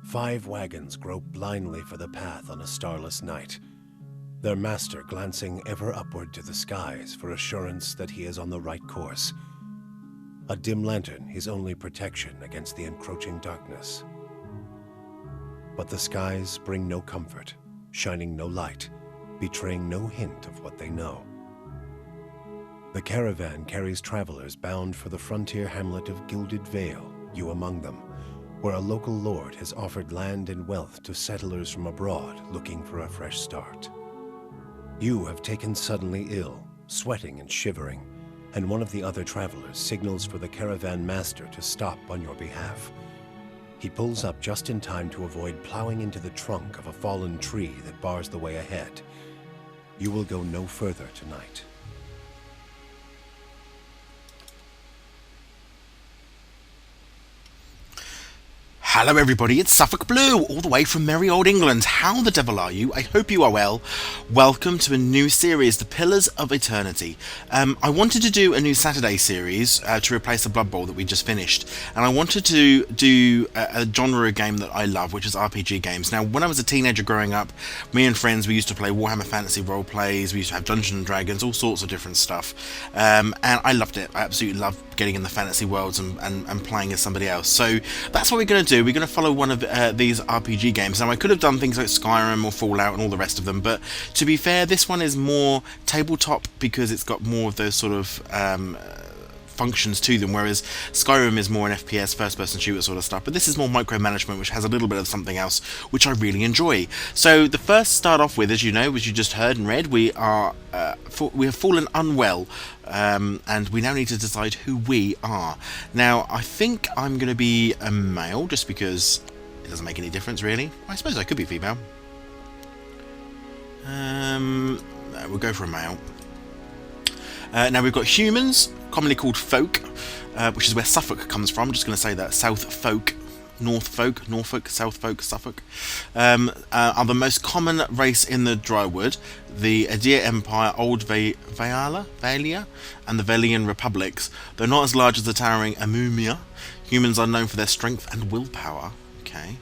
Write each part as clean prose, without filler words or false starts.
5 wagons grope blindly for the path on a starless night, their master glancing ever upward to the skies for assurance that he is on the right course. A dim lantern his only protection against the encroaching darkness. But the skies bring no comfort, shining no light, betraying no hint of what they know. The caravan carries travelers bound for the frontier hamlet of Gilded Vale, you among them, where a local lord has offered land and wealth to settlers from abroad looking for a fresh start. You have taken suddenly ill, sweating and shivering, and one of the other travelers signals for the caravan master to stop on your behalf. He pulls up just in time to avoid plowing into the trunk of a fallen tree that bars the way ahead. You will go no further tonight. Hello everybody, it's Suffolk Blue, all the way from merry old England. How the devil are you? I hope you are well. Welcome to a new series, The Pillars of Eternity. I wanted to do a new Saturday series to replace the Blood Bowl that we just finished. And I wanted to do a genre game that I love, which is RPG games. Now, when I was a teenager growing up, me and friends, we used to play Warhammer Fantasy role plays, we used to have Dungeons & Dragons, all sorts of different stuff. And I loved it. I absolutely loved getting in the fantasy worlds and playing as somebody else. So that's what we're going to do. We're going to follow one of these RPG games. Now, I could have done things like Skyrim or Fallout and all the rest of them, but to be fair, this one is more tabletop because it's got more of those sort of functions to them, whereas Skyrim is more an FPS, first-person shooter sort of stuff, but this is more micromanagement, which has a little bit of something else, which I really enjoy. So the first start off with, as you know, as you just heard and read, we have fallen unwell, and we now need to decide who we are. Now, I think I'm going to be a male, just because it doesn't make any difference, really. I suppose I could be female. We'll go for a male. Now we've got humans, commonly called folk, which is where Suffolk comes from. I'm just going to say that. South folk, North folk, Norfolk, South folk, Suffolk, are the most common race in the Drywood, the Adir Empire, Old Valia, and the Valian Republics. Though not as large as the towering Amumia, humans are known for their strength and willpower. Okay.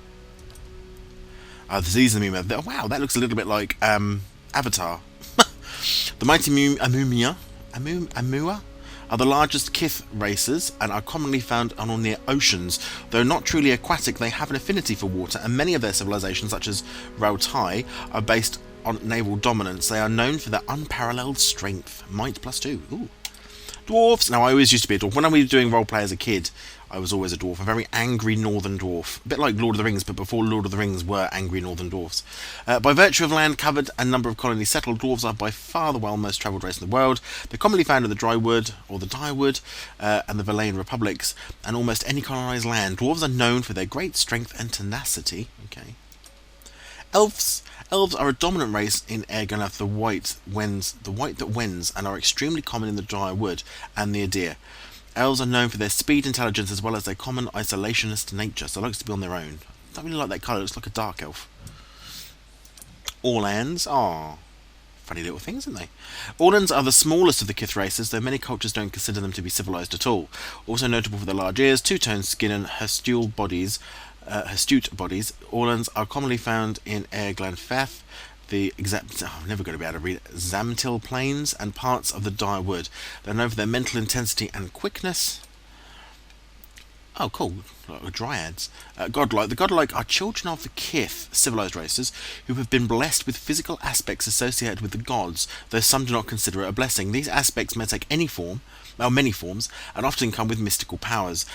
The disease Amumia. Wow, that looks a little bit like Avatar. The mighty Amumia are the largest Kith races and are commonly found on or near oceans. Though not truly aquatic, they have an affinity for water, and many of their civilizations, such as Rautai, are based on naval dominance. They are known for their unparalleled strength. Might +2. Ooh. Dwarves. Now, I always used to be a dwarf. When I was doing roleplay as a kid, I was always a dwarf. A very angry northern dwarf. A bit like Lord of the Rings, but before Lord of the Rings were angry northern dwarfs. By virtue of land covered and number of colonies settled, dwarves are by far the most travelled race in the world. They're commonly found in the Drywood, or the Direwood, and the Valayan republics, and almost any colonised land. Dwarves are known for their great strength and tenacity. Okay. Elves. Elves are a dominant race in Airganath, the white that wends, and are extremely common in the Drywood and the Adir. Elves are known for their speed, intelligence, as well as their common isolationist nature, so it likes to be on their own. I don't really like that colour, it looks like a dark elf. Orlans are funny little things, aren't they? Orlans are the smallest of the Kith races, though many cultures don't consider them to be civilised at all. Also notable for their large ears, two-toned skin, and hirstute bodies, Orlans are commonly found in Airglanfeth, I'm never going to be able to read it, Zamtil Plains, and parts of the Direwood. They're known for their mental intensity and quickness. Oh, cool. Like dryads. Godlike. The godlike are children of the Kith, civilized races, who have been blessed with physical aspects associated with the gods, though some do not consider it a blessing. These aspects may take many forms, and often come with mystical powers.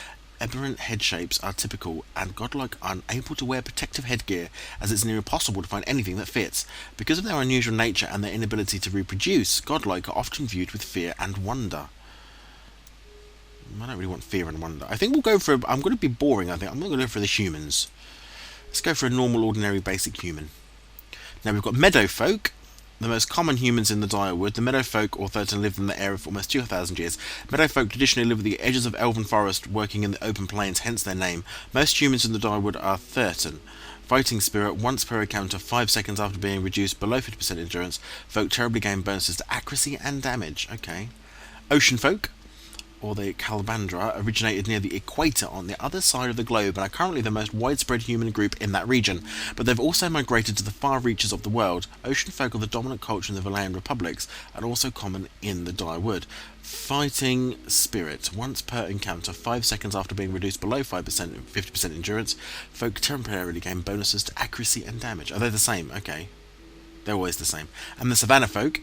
Aberrant head shapes are typical, and godlike are unable to wear protective headgear, as it's near impossible to find anything that fits. Because of their unusual nature and their inability to reproduce, godlike are often viewed with fear and wonder. I don't really want fear and wonder. I think we'll go for I'm going to be boring, I think. I'm not going to go for the humans. Let's go for a normal, ordinary, basic human. Now we've got meadow folk. the most common humans in the dire wood, the meadow folk or Thurton lived in the area for almost 2,000 years. Meadow folk traditionally live at the edges of elven forest, working in the open plains, hence their name. Most humans in the dire wood are Thurton. Fighting spirit, once per encounter, 5 seconds after being reduced below 50% endurance. Folk terribly gain bonuses to accuracy and damage. Okay. Ocean folk, or the Calbandra, originated near the equator on the other side of the globe and are currently the most widespread human group in that region, but they've also migrated to the far reaches of the world. Ocean folk are the dominant culture in the Valayan republics and also common in the dire wood. Fighting spirit, once per encounter, 5 seconds after being reduced below 5% 50% endurance. Folk temporarily gain bonuses to accuracy and damage. Are they the same? Okay. They're always the same. And the Savannah folk,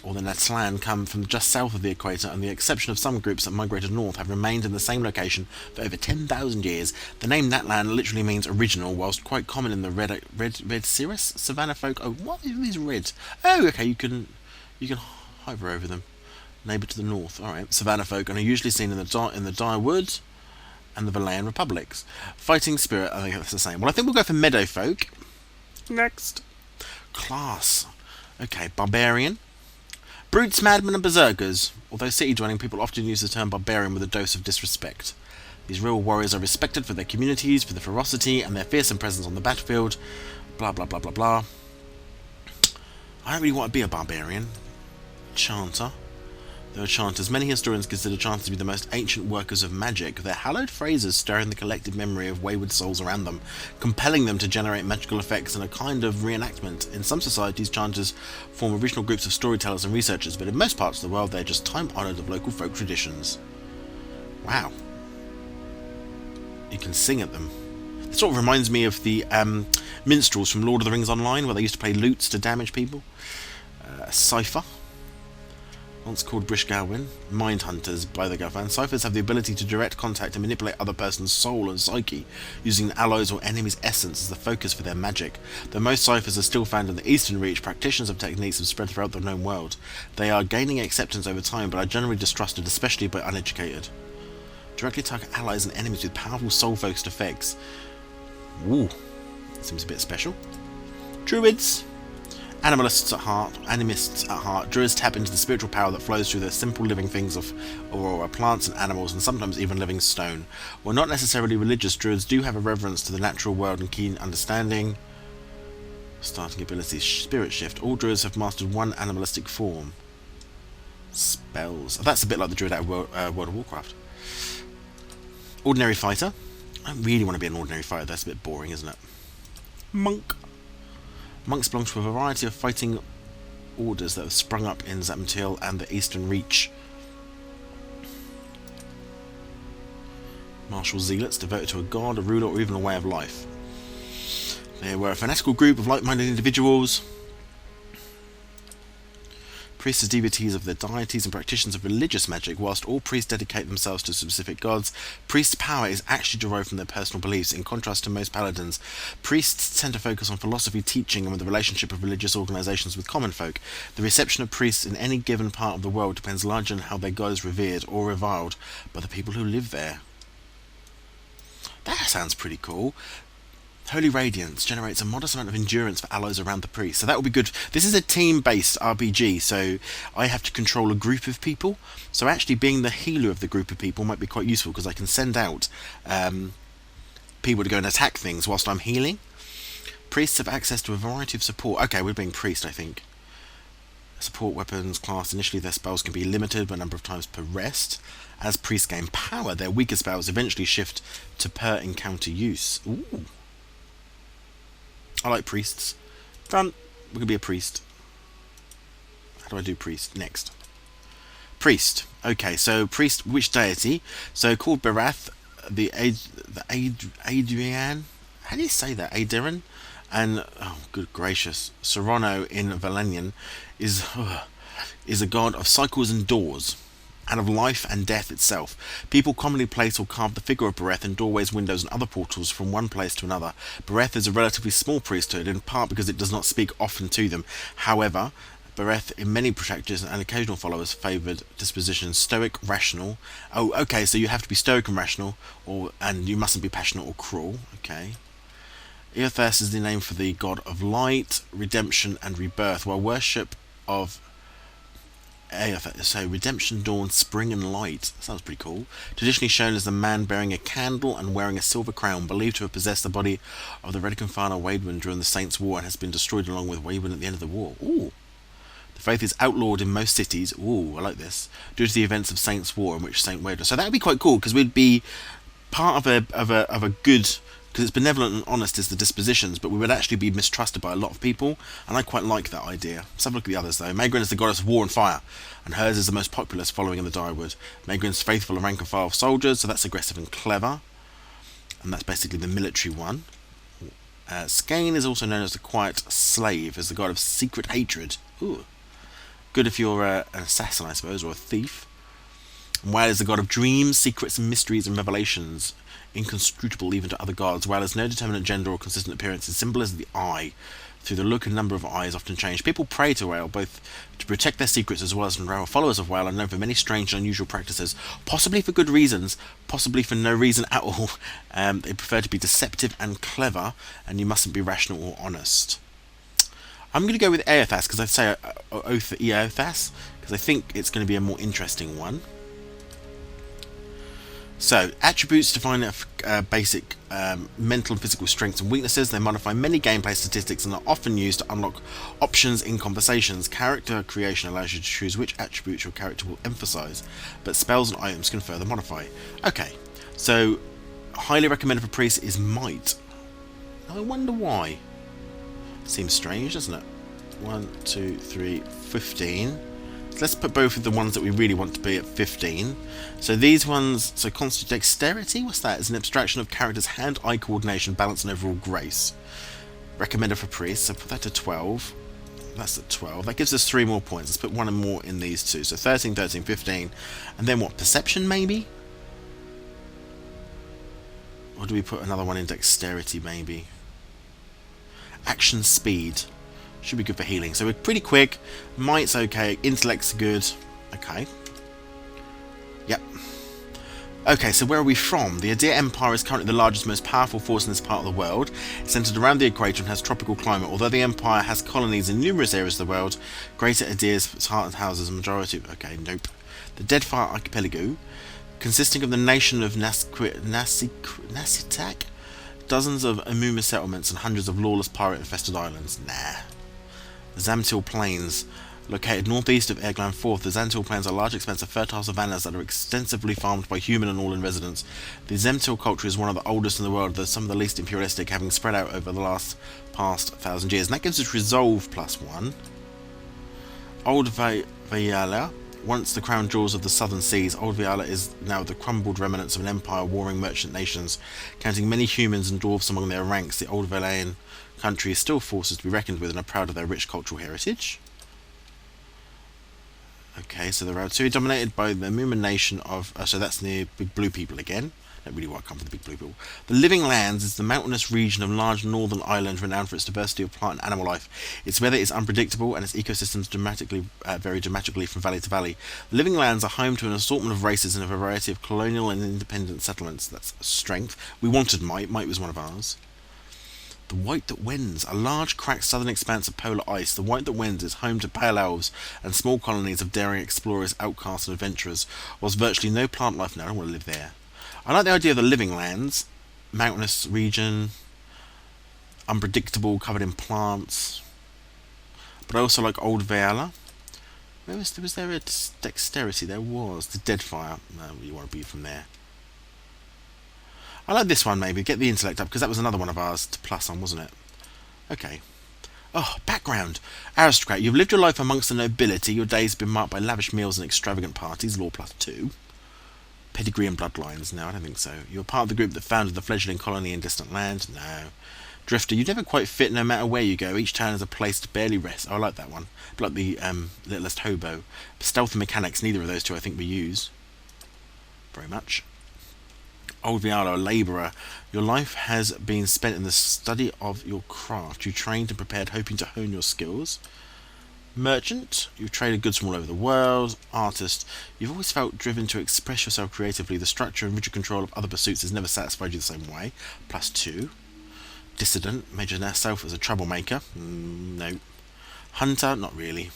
or the Natlan, come from just south of the equator, and the exception of some groups that migrated north have remained in the same location for over 10,000 years. The name Natlan literally means original, whilst quite common in the red cirrus Savannah folk. Oh, what are these reds? Oh, okay, you can hover over them. Neighbour to the north. All right, Savannah folk are usually seen in the dire wood and the Valayan republics. Fighting spirit, I think that's the same. Well, I think we'll go for meadow folk next. Class. Okay, barbarian. Brutes, madmen and berserkers. Although city-dwelling people often use the term barbarian with a dose of disrespect. These real warriors are respected for their communities, for their ferocity and their fearsome presence on the battlefield. Blah, blah, blah, blah, blah. I don't really want to be a barbarian. Chanter. There are chanters. Many historians consider chanters to be the most ancient workers of magic. Their hallowed phrases stir in the collective memory of wayward souls around them, compelling them to generate magical effects in a kind of reenactment. In some societies, chanters form original groups of storytellers and researchers, but in most parts of the world they're just time-honoured of local folk traditions. Wow. You can sing at them. It sort of reminds me of the minstrels from Lord of the Rings Online, where they used to play lutes to damage people. Cypher. Once called Brishgawin, mind hunters by the Gafan, ciphers have the ability to direct contact and manipulate other person's soul and psyche, using allies or enemy's essence as the focus for their magic. Though most ciphers are still found in the Eastern Reach, practitioners of techniques have spread throughout the known world. They are gaining acceptance over time, but are generally distrusted, especially by uneducated. Directly target allies and enemies with powerful soul-focused effects. Ooh, seems a bit special. Druids. Animists at heart, druids tap into the spiritual power that flows through the simple living things of Eora, plants and animals, and sometimes even living stone. While not necessarily religious, druids do have a reverence to the natural world and keen understanding. Starting abilities, spirit shift. All druids have mastered one animalistic form. Spells. Oh, that's a bit like the druid out of World of Warcraft. Ordinary fighter. I don't really want to be an ordinary fighter, that's a bit boring, isn't it? Monk. Monks belong to a variety of fighting orders that have sprung up in Zapmatil and the Eastern Reach. Martial zealots devoted to a god, a ruler, or even a way of life. They were a fanatical group of like-minded individuals. Priests are devotees of their deities and practitioners of religious magic. Whilst all priests dedicate themselves to specific gods, priests' power is actually derived from their personal beliefs. In contrast to most paladins, priests tend to focus on philosophy, teaching, and the relationship of religious organisations with common folk. The reception of priests in any given part of the world depends largely on how their god is revered or reviled by the people who live there. That sounds pretty cool. Holy Radiance generates a modest amount of endurance for allies around the priest. So that will be good. This is a team-based RPG, so I have to control a group of people. So actually being the healer of the group of people might be quite useful, because I can send out people to go and attack things whilst I'm healing. Priests have access to a variety of support. Okay, we're being priest, I think. Support weapons class. Initially their spells can be limited by a number of times per rest. As priests gain power, their weaker spells eventually shift to per encounter use. Ooh. I like priests. Done. We're going to be a priest. How do I do priest? Next. Priest. Okay, so priest, which deity? So called Barath, the Adrian. How do you say that? Adrian? And, oh, good gracious, Serrano in Valenian is a god of cycles and doors, and of life and death itself. People commonly place or carve the figure of Bereth in doorways, windows, and other portals from one place to another. Bereth is a relatively small priesthood, in part because it does not speak often to them. However, Bereth, in many protectors and occasional followers, favoured dispositions stoic, rational. Oh, okay, so you have to be stoic and rational, and you mustn't be passionate or cruel. Okay. Eothas is the name for the god of light, redemption, and rebirth, while worship of Eothas, so redemption, dawn, spring, and light. That sounds pretty cool. Traditionally shown as a man bearing a candle and wearing a silver crown, believed to have possessed the body of the Redicomfana Waidwen during the Saints' War and has been destroyed along with Waidwen at the end of the war. Ooh. The faith is outlawed in most cities. Ooh, I like this. Due to the events of Saints' War in which Saint Waidwen. So that would be quite cool because we'd be part of a good, because it's benevolent and honest is the dispositions, but we would actually be mistrusted by a lot of people, and I quite like that idea. Let's have a look at the others though. Megrin is the goddess of war and fire, and hers is the most populous following in the Direwood. Megrin's faithful and rank and file soldiers, so that's aggressive and clever, and that's basically the military one. Skane is also known as the quiet slave, as the god of secret hatred. Ooh. Good if you're an assassin, I suppose, or a thief. And Whale is the god of dreams, secrets, and mysteries and revelations, inscrutable even to other gods. Whale has no determinate gender or consistent appearance. Its symbol is the eye. Through the look and number of eyes often change. People pray to Whale, both to protect their secrets as well as from followers of Whale are known for many strange and unusual practices, possibly for good reasons, possibly for no reason at all. They prefer to be deceptive and clever, and you mustn't be rational or honest. I'm going to go with Eothas, because I'd say Eothas, because I think it's going to be a more interesting one. So, attributes define basic mental and physical strengths and weaknesses. They modify many gameplay statistics and are often used to unlock options in conversations. Character creation allows you to choose which attributes your character will emphasize, but spells and items can further modify. Okay, so highly recommended for priests is might. I wonder why. Seems strange, doesn't it? 1, 2, 3, 15. So let's put both of the ones that we really want to be at 15. So these ones, so constant dexterity, what's that? It's an abstraction of character's hand-eye coordination, balance, and overall grace. Recommended for priests, so put that to 12. That's at 12. That gives us 3 more points. Let's put 1 more in these two. So 13, 13, 15. And then what? Perception, maybe? Or do we put another one in dexterity, maybe? Action speed. Should be good for healing. So we're pretty quick. Might's okay. Intellect's good. Okay. Yep. Okay, so where are we from? The Adir Empire is currently the largest, most powerful force in this part of the world. It's centered around the equator and has tropical climate. Although the Empire has colonies in numerous areas of the world, Greater Adir's heart houses a majority of... Okay, nope. The Deadfire Archipelago, consisting of the nation of Nasitak, dozens of Amuma settlements, and hundreds of lawless pirate-infested islands. Nah. The Zamtil Plains, located northeast of Airglan Fourth. The Zamtil Plains are large, expansive, fertile savannas that are extensively farmed by human and Odlin residents. The Zamtil culture is one of the oldest in the world, though some of the least imperialistic, having spread out over the past 1,000 years. And that gives us Resolve +1. Old Vayala. Once the crown jewels of the southern seas, Old Viala is now the crumbled remnants of an empire warring merchant nations. Counting many humans and dwarves among their ranks, the Old Valayan country is still forces to be reckoned with and are proud of their rich cultural heritage. Okay, so the Rautui dominated by the Amuma nation of... so that's the big blue people again. Don't really want to come from the big blue people. The Living Lands is the mountainous region of large northern island renowned for its diversity of plant and animal life. Its weather is unpredictable and its ecosystems vary dramatically from valley to valley. The Living Lands are home to an assortment of races and a variety of colonial and independent settlements. That's strength. We wanted Might. Might was one of ours. The White That Wends, a large cracked southern expanse of polar ice. The White That Wends is home to pale elves and small colonies of daring explorers, outcasts and adventurers, whilst virtually no plant life. No, I don't want to live there. I like the idea of the Living Lands. Mountainous region, unpredictable, covered in plants. But I also like Old Veala. Was there a dexterity? There was. The Deadfire. No, you want to be from there. I like this one maybe. Get the intellect up, because that was another one of ours to plus on, wasn't it? Okay. Oh, background. Aristocrat. You've lived your life amongst the nobility. Your days have been marked by lavish meals and extravagant parties. Law +2. Pedigree and bloodlines. No, I don't think so. You're part of the group that founded the fledgling colony in distant land. No. Drifter. You never quite fit no matter where you go. Each town is a place to barely rest. Oh, I like that one. Like the Littlest Hobo. Stealth and mechanics. Neither of those two I think we use very much. Old Viala, a labourer. Your life has been spent in the study of your craft. You trained and prepared, hoping to hone your skills. Merchant. You've traded goods from all over the world. Artist. You've always felt driven to express yourself creatively. The structure and rigid control of other pursuits has never satisfied you the same way. +2. dissident. Imagine herself as a troublemaker. No. Hunter? Not really.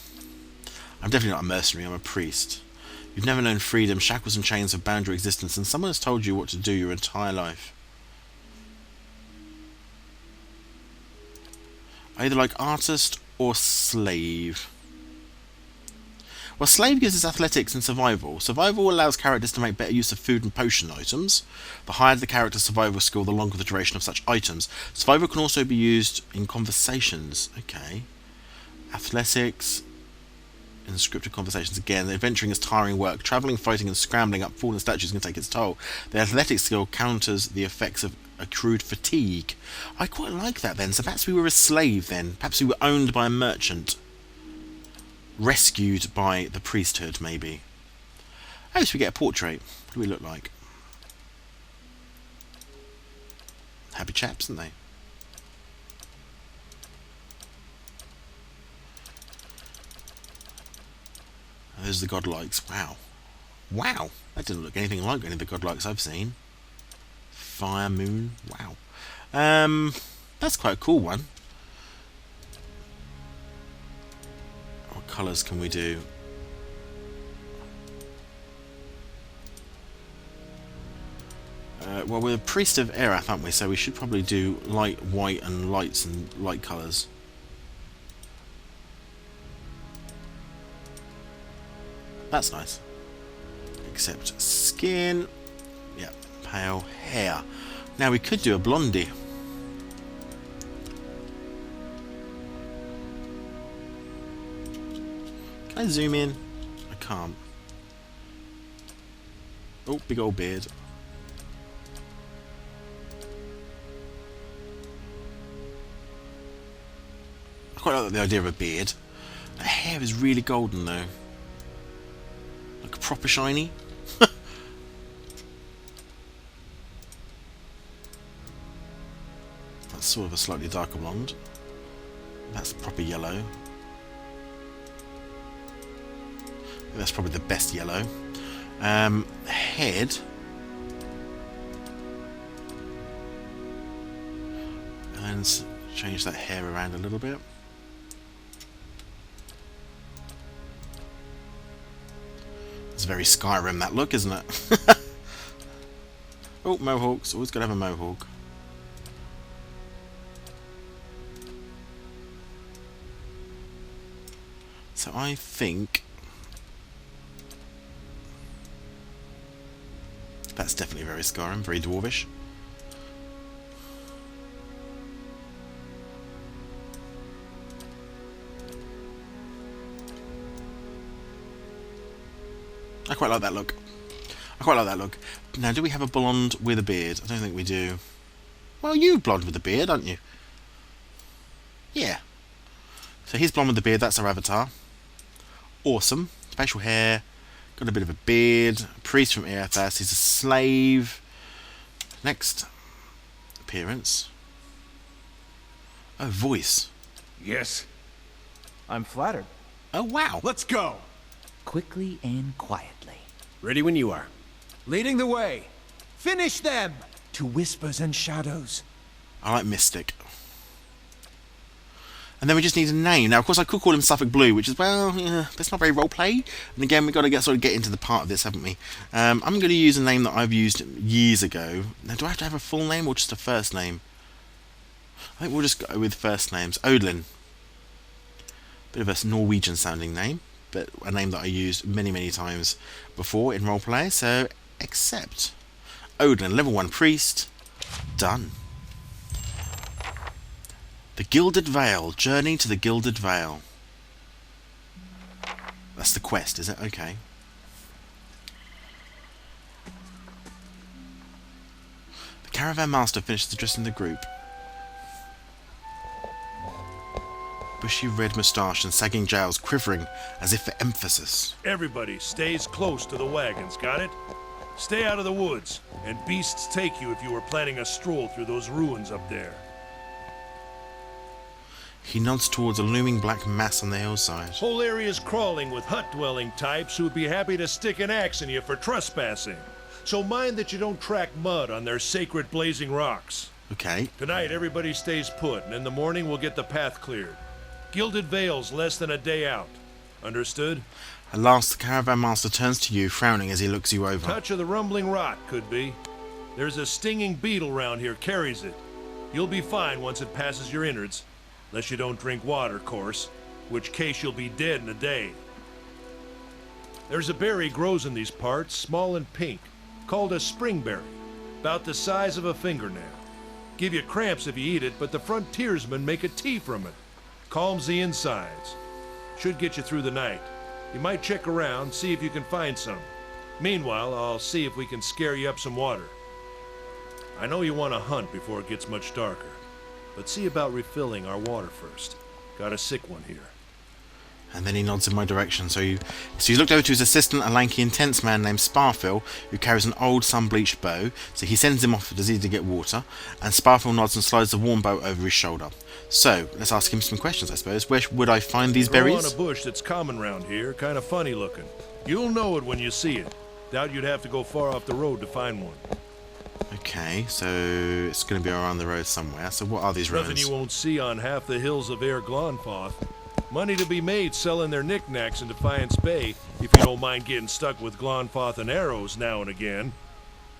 I'm definitely not a mercenary. I'm a priest. You've never known freedom. Shackles and chains have bound your existence, and someone has told you what to do your entire life. Either like artist or slave. Well, slave gives us athletics and survival. Survival allows characters to make better use of food and potion items. The higher the character's survival skill, the longer the duration of such items. Survival can also be used in conversations. Okay. Athletics. In scripted conversations again. Adventuring is tiring work. Travelling, fighting and scrambling up fallen statues can take its toll. The athletic skill counters the effects of accrued fatigue. I quite like that then. So perhaps we were a slave then. Perhaps we were owned by a merchant. Rescued by the priesthood, maybe. Oh, so we get a portrait. What do we look like? Happy chaps, aren't they? There's the godlikes. Wow. Wow! That didn't look anything like any of the godlikes I've seen. Fire, moon. Wow. That's quite a cool one. What colours can we do? Well, we're a priest of Eora, aren't we? So we should probably do light white and lights and light colours. That's nice. Except skin. Yeah, pale hair. Now we could do a blondie. Can I zoom in? I can't. Oh, big old beard. I quite like the idea of a beard. The hair is really golden though. Like proper shiny. That's sort of a slightly darker blonde. That's proper yellow. That's probably the best yellow. Head. And change that hair around a little bit. It's very Skyrim, that look, isn't it? Oh, mohawks. Always got to have a mohawk. So I think that's definitely very Skyrim, very dwarvish. I quite like that look. I quite like that look. Now, do we have a blonde with a beard? I don't think we do. Well, you're blonde with a beard, aren't you? Yeah. So he's blonde with a beard, that's our avatar. Awesome. Facial hair. Got a bit of a beard. Priest from Earthas. He's a slave. Next. Appearance. Oh, voice. Yes. I'm flattered. Oh, wow. Let's go. Quickly and quietly. Ready when you are. Leading the way. Finish them. To whispers and shadows. I like Mystic. And then we just need a name. Now, of course, I could call him Suffolk Blue, which is, well, yeah, that's not very roleplay. And again, we've got to sort of get into the part of this, haven't we? I'm going to use a name that I've used years ago. Now, do I have to have a full name or just a first name? I think we'll just go with first names. Odlin. Bit of a Norwegian-sounding name, but a name that I used many, many times before in roleplay. So, accept. Odlin, level 1 priest. Done. The Gilded Vale. Journey to the Gilded Vale. That's the quest, is it? Okay. The caravan master finishes addressing the group. Bushy red moustache and sagging jowls quivering as if for emphasis. Everybody stays close to the wagons, got it? Stay out of the woods, and beasts take you if you were planning a stroll through those ruins up there. He nods towards a looming black mass on the hillside. Whole area's crawling with hut-dwelling types who'd be happy to stick an axe in you for trespassing. So mind that you don't track mud on their sacred blazing rocks. Okay. Tonight, everybody stays put, and in the morning we'll get the path cleared. Gilded Vale's less than a day out. Understood? At last, the caravan master turns to you, frowning as he looks you over. Touch of the rumbling rot, could be. There's a stinging beetle round here, carries it. You'll be fine once it passes your innards. Unless you don't drink water, course. Which case you'll be dead in a day. There's a berry grows in these parts, small and pink, called a springberry. About the size of a fingernail. Give you cramps if you eat it, but the frontiersmen make a tea from it. Calms the insides. Should get you through the night. You might check around, see if you can find some. Meanwhile, I'll see if we can scare you up some water. I know you want to hunt before it gets much darker, but see about refilling our water first. Got a sick one here. And then he nods in my direction. So he's looked over to his assistant, a lanky, intense man named Sparfil, who carries an old, sun-bleached bow. So he sends him off to Z to get water, and Sparfil nods and slides the warm bow over his shoulder. So let's ask him some questions, I suppose. Where would I find these berries? On a bush that's common round here, kind of funny looking. You'll know it when you see it. Doubt you'd have to go far off the road to find one. Okay, so it's going to be around the road somewhere. So what are these ruins? Nothing you won't see on half the hills of Air Glonfoth. Money to be made selling their knickknacks in Defiance Bay, if you don't mind getting stuck with Glonfoth and arrows now and again.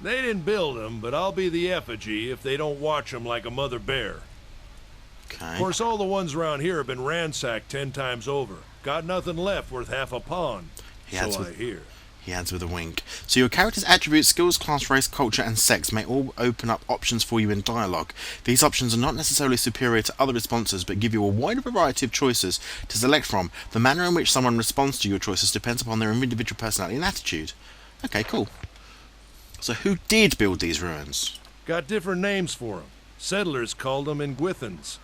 They didn't build them, but I'll be the effigy if they don't watch them like a mother bear. Okay. Of course, all the ones around here have been ransacked 10 times over. Got nothing left worth half a pawn, so I hear. He adds with a wink. So your character's attributes, skills, class, race, culture, and sex may all open up options for you in dialogue. These options are not necessarily superior to other responses, but give you a wider variety of choices to select from. The manner in which someone responds to your choices depends upon their individual personality and attitude. Okay, cool. So who did build these ruins? Got different names for them. Settlers called them Ingwithans.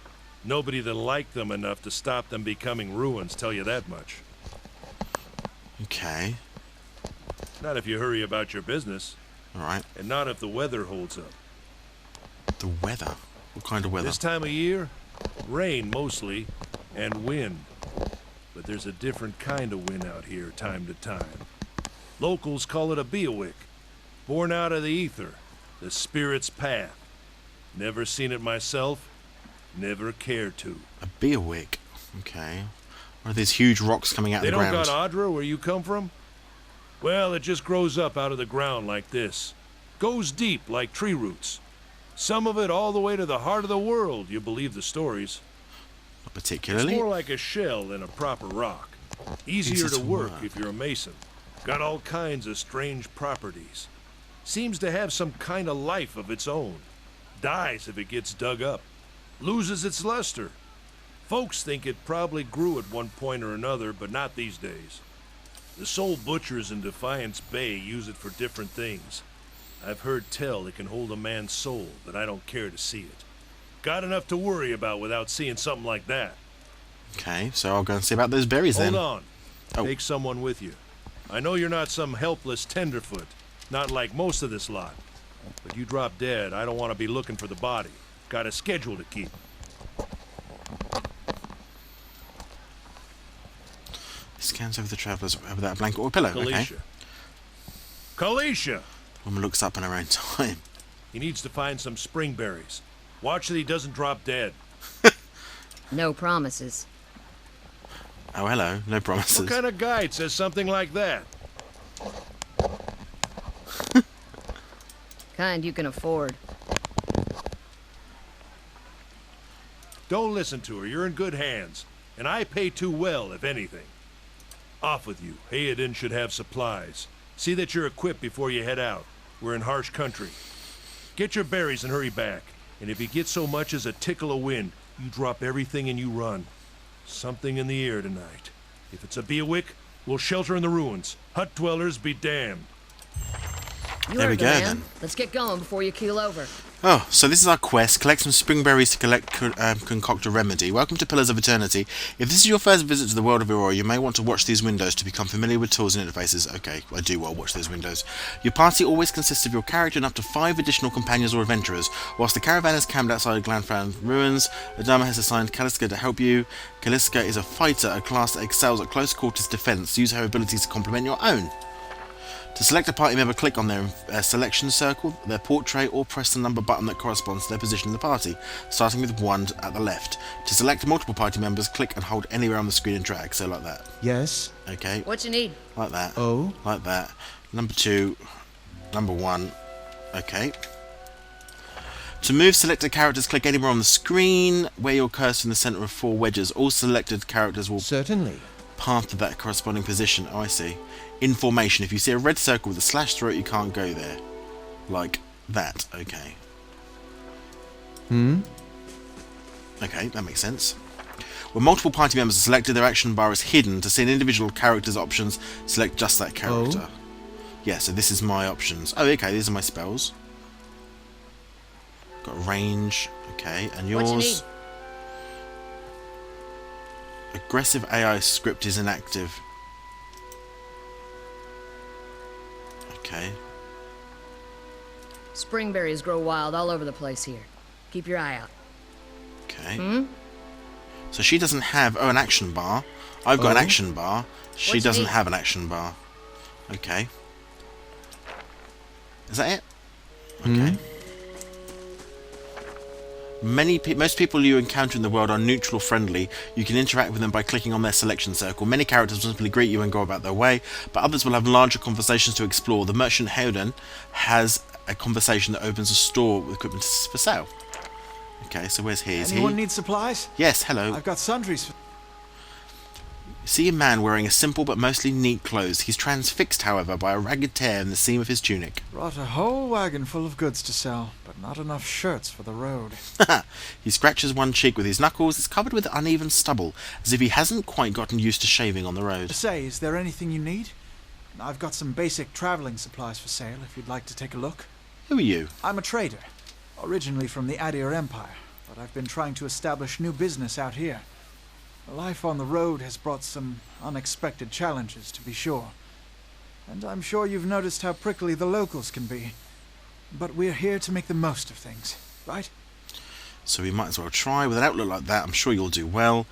Nobody that liked them enough to stop them becoming ruins, tell you that much. Okay. Not if you hurry about your business. Alright. And not if the weather holds up. The weather? What kind of weather? This time of year, rain mostly, and wind. But there's a different kind of wind out here time to time. Locals call it a beawick. Born out of the ether, the spirit's path. Never seen it myself, never cared to. A beerwick? Okay. What are these huge rocks coming out of the ground? They don't got Audra where you come from? Well, it just grows up out of the ground like this. Goes deep like tree roots. Some of it all the way to the heart of the world, you believe the stories. Not particularly. It's more like a shell than a proper rock. Easier to work if you're a mason. Got all kinds of strange properties. Seems to have some kind of life of its own. Dies if it gets dug up. Loses its luster. Folks think it probably grew at one point or another, but not these days. The soul butchers in Defiance Bay use it for different things. I've heard tell it can hold a man's soul, but I don't care to see it. Got enough to worry about without seeing something like that. Okay, so I'll go and see about those berries then. Hold on. Oh. Take someone with you. I know you're not some helpless tenderfoot, not like most of this lot. But you drop dead, I don't want to be looking for the body. Got a schedule to keep. Scans over the travellers without a blanket or a pillow. Kalisha. Okay. Kalisha! Woman looks up in her own time. He needs to find some springberries. Watch that he doesn't drop dead. No promises. Oh, hello. No promises. What kind of guide says something like that? Kind you can afford. Don't listen to her. You're in good hands. And I pay too well, if anything. Off with you. Hayden should have supplies. See that you're equipped before you head out. We're in harsh country. Get your berries and hurry back. And if you get so much as a tickle of wind, you drop everything and you run. Something in the air tonight. If it's a beawick, we'll shelter in the ruins. Hut dwellers be damned. You There we heard the go, man. then. Let's get going before you keel over. Oh, so this is our quest. Collect some springberries to concoct a remedy. Welcome to Pillars of Eternity. If this is your first visit to the world of Eora, you may want to watch these windows to become familiar with tools and interfaces. Okay, I do well watch those windows. Your party always consists of your character and up to 5 additional companions or adventurers. Whilst the caravan is camped outside Glanfran ruins, Adama has assigned Kaliska to help you. Kaliska is a fighter, a class that excels at close quarters defense. Use her abilities to complement your own. To select a party member, click on their selection circle, their portrait, or press the number button that corresponds to their position in the party, starting with 1 at the left. To select multiple party members, click and hold anywhere on the screen and drag, so like that. Yes. Okay. What you need? Like that. Oh. Like that. Number 2. Number 1. Okay. To move selected characters, click anywhere on the screen where your cursor in the centre of 4 wedges. All selected characters will Certainly. path to that corresponding position. Oh, I see. In formation. If you see a red circle with a slash through it, you can't go there. Like that. Okay. Okay, that makes sense. When multiple party members are selected, their action bar is hidden. To see an individual character's options, select just that character. Yeah, so this is my options. Oh, okay, these are my spells. Got range. Okay, and yours... What you need? Aggressive AI script is inactive. Okay. Springberries grow wild all over the place here. Keep your eye out. Okay. So she doesn't have an action bar. I've got an action bar. She What you doesn't need? have an action bar. Okay. Is that it? Okay. Most people you encounter in the world are neutral or friendly. You can interact with them by clicking on their selection circle. Many characters will simply greet you and go about their way, but others will have larger conversations to explore. The merchant Odlin has a conversation that opens a store with equipment for sale. Okay, so where's he? Is he? Anyone need supplies? Yes, hello. I've got sundries. See a man wearing a simple but mostly neat clothes. He's transfixed, however, by a ragged tear in the seam of his tunic. Brought a whole wagon full of goods to sell, but not enough shirts for the road. He scratches one cheek with his knuckles. It's covered with uneven stubble, as if he hasn't quite gotten used to shaving on the road. Say, is there anything you need? I've got some basic traveling supplies for sale if you'd like to take a look. Who are you? I'm a trader, originally from the Eora Empire, but I've been trying to establish new business out here. Life on the road has brought some unexpected challenges, to be sure. And I'm sure you've noticed how prickly the locals can be. But we're here to make the most of things, right? So we might as well try. With an outlook like that, I'm sure you'll do well.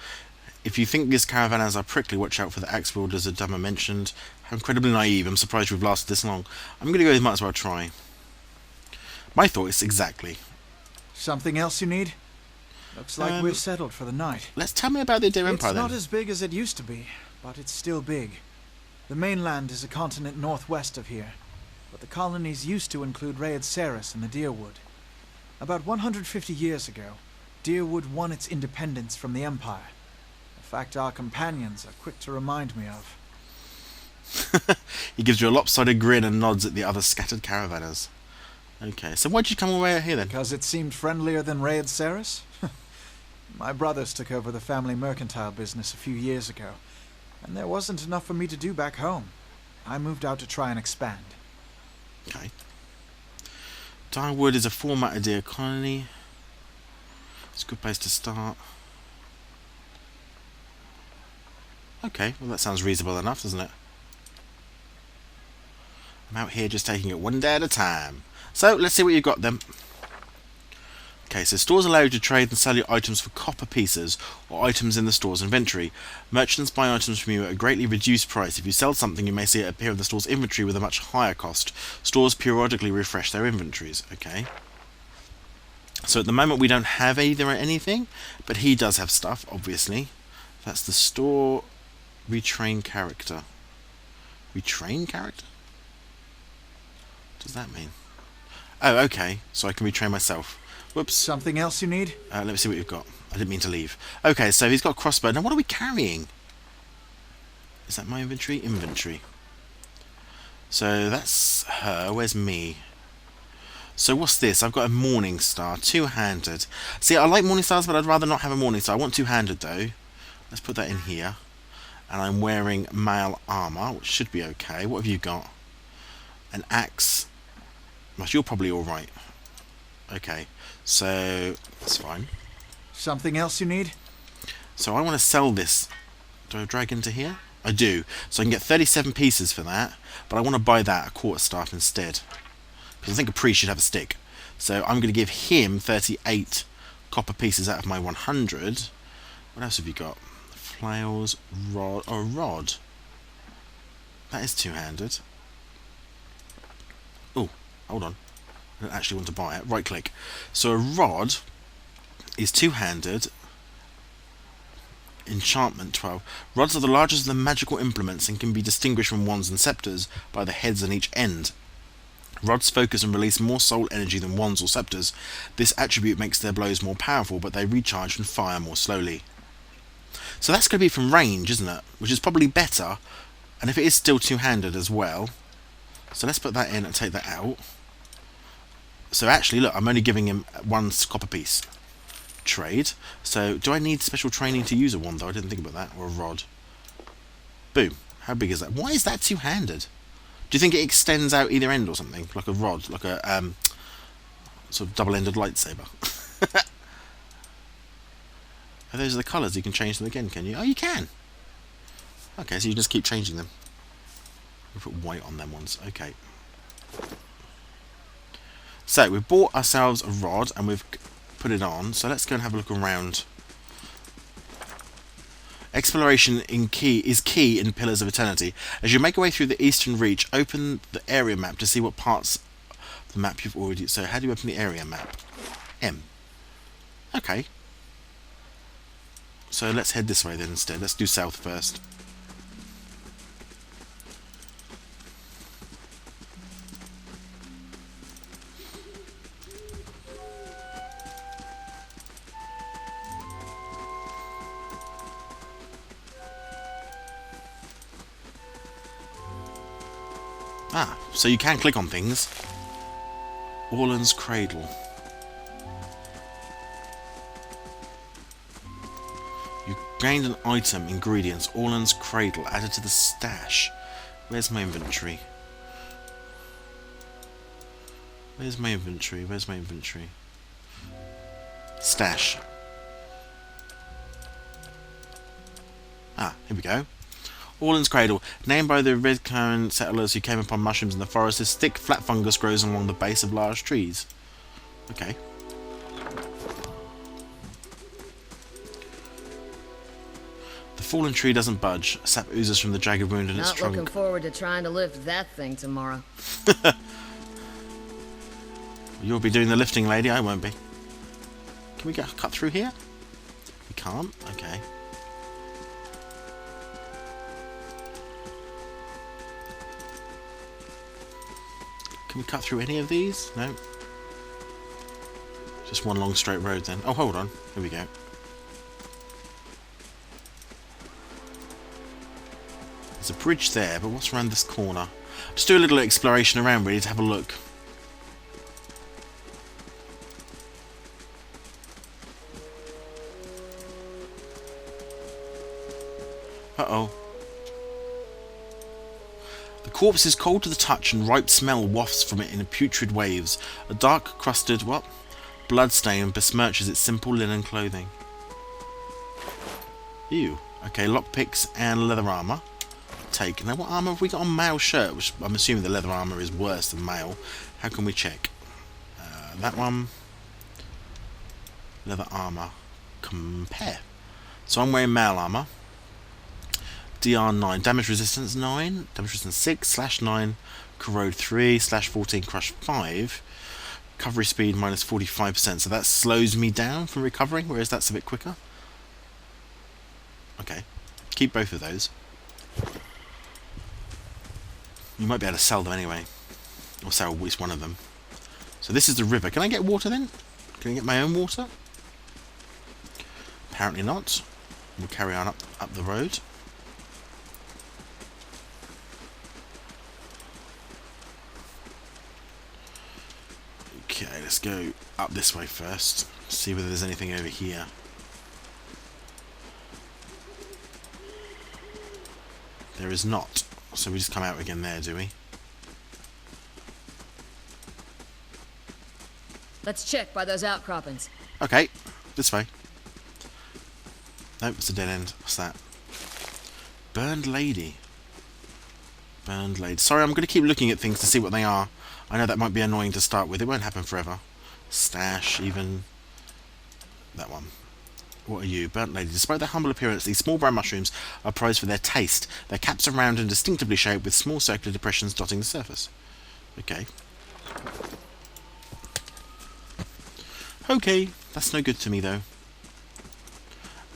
If you think these caravanas are prickly, watch out for the axe wielders that Dummer mentioned. How incredibly naive. I'm surprised we've lasted this long. I'm going to go with might as well try. My thought is exactly. Something else you need? Looks like we're settled for the night. Let's tell me about the Eora Empire It's not then. as big as it used to be, but it's still big. The mainland is a continent northwest of here, but the colonies used to include Raed Ceres and the Deerwood. About 150 years ago, Deerwood won its independence from the Empire. A fact our companions are quick to remind me of. He gives you a lopsided grin and nods at the other scattered caravanas. Okay, so why'd you come away out here then? Because it seemed friendlier than Raed Ceres? My brothers took over the family mercantile business a few years ago, and there wasn't enough for me to do back home. I moved out to try and expand. Okay. Dyewood is a formatted deer colony. It's a good place to start. Okay, well that sounds reasonable enough, doesn't it? I'm out here just taking it one day at a time. So, let's see what you've got then. Okay, so stores allow you to trade and sell your items for copper pieces or items in the store's inventory. Merchants buy items from you at a greatly reduced price. If you sell something, you may see it appear in the store's inventory with a much higher cost. Stores periodically refresh their inventories. Okay. So at the moment we don't have either anything, but he does have stuff, obviously. That's the store retrain character. Retrain character? What does that mean? Oh, okay. So I can retrain myself. Whoops. Something else you need? Let me see what you've got. I didn't mean to leave. Okay, so he's got a crossbow. Now what are we carrying? Is that my inventory? Inventory. So that's her. Where's me? So what's this? I've got a morning star. Two-handed. See, I like morning stars, but I'd rather not have a morning star. I want two-handed though. Let's put that in here. And I'm wearing mail armour, which should be okay. What have you got? An axe. Well, you're probably alright. Okay, so that's fine. Something else you need? So I want to sell this. Do I drag into here? I do. So I can get 37 pieces for that, but I want to buy that a quarterstaff instead. Because I think a priest should have a stick. So I'm going to give him 38 copper pieces out of my 100. What else have you got? Flails, rod. Oh, rod. That is two-handed. Hold on. I don't actually want to buy it. Right click. So a rod is two-handed. Enchantment 12. Rods are the largest of the magical implements and can be distinguished from wands and scepters by the heads on each end. Rods focus and release more soul energy than wands or scepters. This attribute makes their blows more powerful, but they recharge and fire more slowly. So that's going to be from range, isn't it? Which is probably better. And if it is still two-handed as well. So let's put that in and take that out. So actually, look, I'm only giving him 1 copper piece. Trade. So do I need special training to use a wand though? I didn't think about that. Or a rod. Boom. How big is that? Why is that two-handed? Do you think it extends out either end or something? Like a rod? Like a sort of double-ended lightsaber? Oh, those are the colours. You can change them again, can you? Oh, you can! Okay, so you just keep changing them. We'll put white on them ones. Okay. So, we've bought ourselves a rod and we've put it on. So let's go and have a look around. Exploration is key in Pillars of Eternity. As you make your way through the Eastern Reach, open the area map to see what parts of the map you've already... So how do you open the area map? M. Okay. So let's head this way then instead. Let's do south first. Ah, so you can click on things. Odlin's Cradle. You gained an item, ingredients, Odlin's Cradle, added to the stash. Where's my inventory? Where's my inventory? Where's my inventory? Stash. Ah, here we go. Odlin's Cradle, named by the red currant settlers who came upon mushrooms in the forest. This thick, flat fungus grows along the base of large trees. Okay. The fallen tree doesn't budge. Sap oozes from the jagged wound in its trunk. Not looking forward to trying to lift that thing tomorrow. You'll be doing the lifting, lady. I won't be. Can we cut through here? We can't? Okay. Can we cut through any of these? No. Just one long straight road then. Oh, hold on. Here we go. There's a bridge there, but what's around this corner? Just do a little exploration around really to have a look. Uh-oh. The corpse is cold to the touch and ripe smell wafts from it in putrid waves. A dark crusted, bloodstain besmirches its simple linen clothing. Ew. Okay, lockpicks and leather armour. Take. Now what armour have we got on male shirt? Which I'm assuming the leather armour is worse than male. How can we check? That one. Leather armour. Compare. So I'm wearing male armour. DR 9, damage resistance 9, damage resistance 6, /9, corrode 3, /14, crush 5, recovery speed minus 45%, so that slows me down from recovering, whereas that's a bit quicker. Okay, keep both of those. You might be able to sell them anyway, or sell at least one of them. So this is the river. Can I get water then? Can I get my own water? Apparently not. We'll carry on up the road. Okay, let's go up this way first. See whether there's anything over here. There is not. So we just come out again there, do we? Let's check by those outcroppings. Okay, this way. Nope, it's a dead end. What's that? Burned Lady. Burned Lady. Sorry, I'm going to keep looking at things to see what they are. I know that might be annoying to start with. It won't happen forever. Stash, even. That one. What are you? Burnt Lady. Despite their humble appearance, these small brown mushrooms are prized for their taste. Their caps are round and distinctively shaped with small circular depressions dotting the surface. Okay. Okay, that's no good to me though.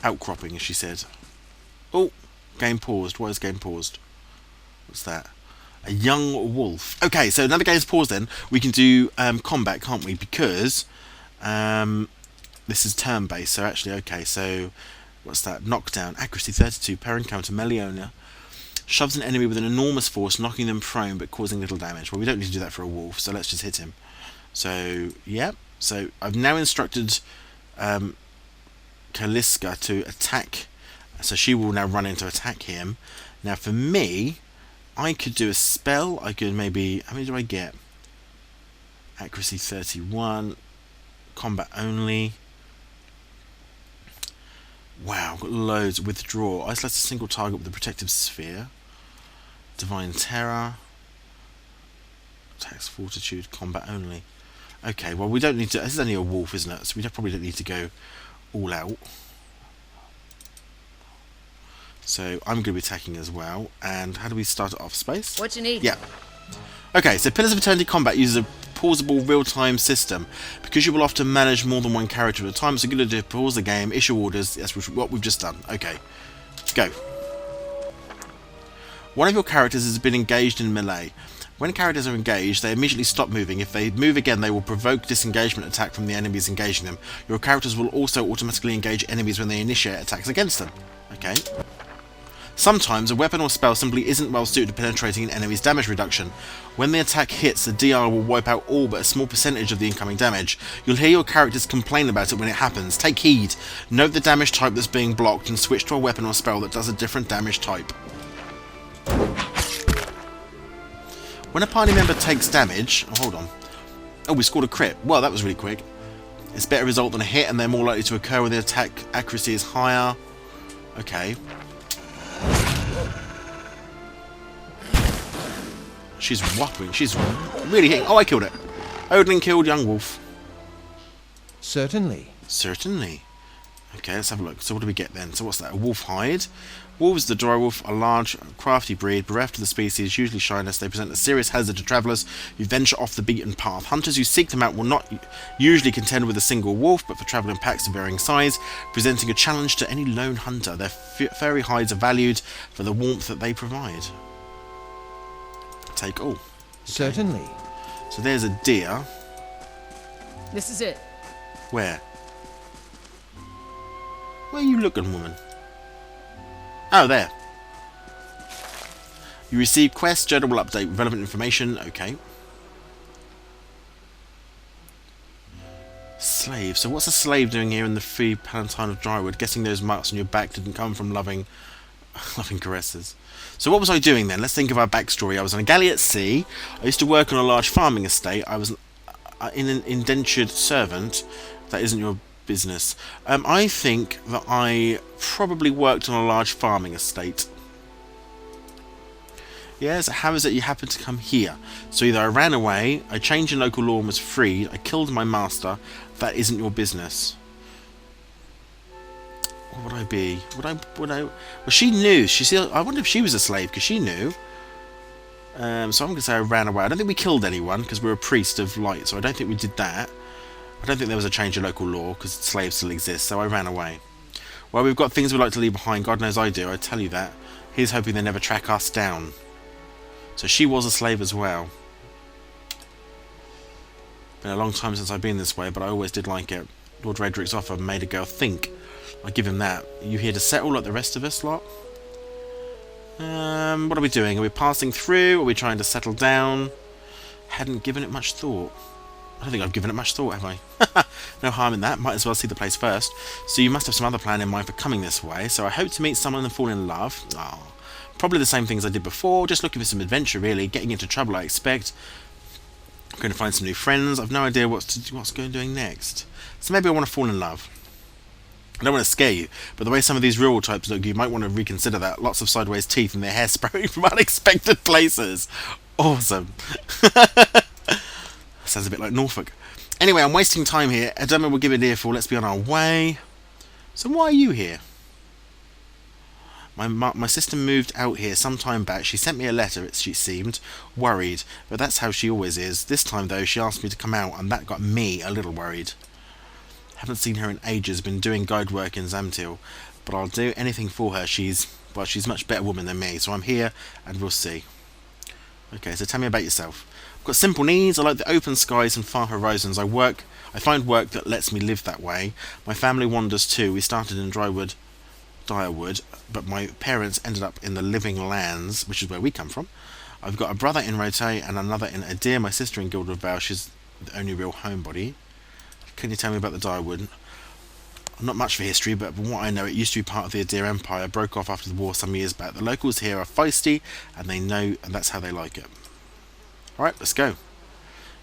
Outcropping, as she said. Oh, game paused. Why is game paused? What's that? A young wolf. Okay, so now the game's paused then. We can do combat, can't we? Because this is turn-based, so actually, okay, so what's that? Knockdown, accuracy 32, per encounter, Meliona. Shoves an enemy with an enormous force, knocking them prone but causing little damage. Well, we don't need to do that for a wolf, so let's just hit him. So, yeah. So, I've now instructed Kaliska to attack. So she will now run in to attack him. Now, for me, I could do a spell. I could maybe... How many do I get? Accuracy 31. Combat only. Wow, I've got loads. Withdraw. Isolate a single target with a protective sphere. Divine Terror. Attacks Fortitude. Combat only. Okay, well we don't need to... This is only a wolf, isn't it? So we probably don't need to go all out. So I'm going to be attacking as well. And how do we start it off? Space? What you need? Yeah. Okay, so Pillars of Eternity Combat uses a pausable real-time system. Because you will often manage more than one character at a time, so you're going to do pause the game, issue orders. That's what we've just done. Okay, go. One of your characters has been engaged in melee. When characters are engaged, they immediately stop moving. If they move again, they will provoke disengagement attack from the enemies engaging them. Your characters will also automatically engage enemies when they initiate attacks against them. Okay. Sometimes a weapon or spell simply isn't well suited to penetrating an enemy's damage reduction. When the attack hits, the DR will wipe out all but a small percentage of the incoming damage. You'll hear your characters complain about it when it happens. Take heed. Note the damage type that's being blocked and switch to a weapon or spell that does a different damage type. When a party member takes damage... Oh, hold on. Oh, we scored a crit. Well, that was really quick. It's a better result than a hit, and they're more likely to occur when the attack accuracy is higher. Okay. She's whopping. She's really hitting. Oh, I killed it. Odlin killed young wolf. Certainly. Certainly. Okay, let's have a look. So what do we get then? So what's that? A wolf hide. Wolves, the dry wolf, a large, crafty breed, bereft of the species, usually shyness. They present a serious hazard to travellers who venture off the beaten path. Hunters who seek them out will not usually contend with a single wolf, but for travelling packs of varying size, presenting a challenge to any lone hunter. Their furry hides are valued for the warmth that they provide. Take all. Okay. Certainly. So there's a deer. This is it. Where? Where are you looking, woman? Oh, there. You receive quest, journal will update with relevant information. Okay. Slave. So what's a slave doing here in the free Palatine of Drywood? Guessing those marks on your back didn't come from loving caresses. So what was I doing then? Let's think of our backstory. I was on a galley at sea. I used to work on a large farming estate. I was an indentured servant. That isn't your business. I think that I probably worked on a large farming estate. Yes, how is it you happened to come here? So either I ran away, I changed in local law and was freed, I killed my master. That isn't your business. What would I be? Would I? Well, she knew. I wonder if she was a slave because she knew. So I'm going to say I ran away. I don't think we killed anyone because we're a priest of light, so I don't think we did that. I don't think there was a change in local law because slaves still exist, so I ran away. Well, we've got things we'd like to leave behind. God knows I do. I tell you that. Here's hoping they never track us down. So she was a slave as well. Been a long time since I've been this way, but I always did like it. Lord Redrick's offer made a girl think. I give him that. Are you here to settle like the rest of us lot? What are we doing? Are we passing through? Are we trying to settle down? Hadn't given it much thought. I don't think I've given it much thought, have I? No harm in that. Might as well see the place first. So you must have some other plan in mind for coming this way. So I hope to meet someone and fall in love. Oh, probably the same things I did before. Just looking for some adventure, really. Getting into trouble, I expect. I'm going to find some new friends. I've no idea what's doing next. So maybe I want to fall in love. I don't want to scare you, but the way some of these rural types look, you might want to reconsider that. Lots of sideways teeth and their hair sprouting from unexpected places. Awesome. Sounds a bit like Norfolk. Anyway, I'm wasting time here. Edema will give it an earful. Let's be on our way. So why are you here? My sister moved out here some time back. She sent me a letter, she seemed worried, but that's how she always is. This time, though, she asked me to come out, and that got me a little worried. Haven't seen her in ages, been doing guide work in Zamtil, but I'll do anything for her. She's a much better woman than me, so I'm here, and we'll see. Okay, so tell me about yourself. I've got simple needs. I like the open skies and far horizons. I find work that lets me live that way. My family wanders too. We started in Direwood, but my parents ended up in the Living Lands, which is where we come from. I've got a brother in Rote and another in Adir, my sister in Guild of Vale. She's the only real homebody. Can you tell me about the Direwood? Not much for history, but from what I know, it used to be part of the Adir Empire, broke off after the war some years back. The locals here are feisty, and that's how they like it. Alright, let's go.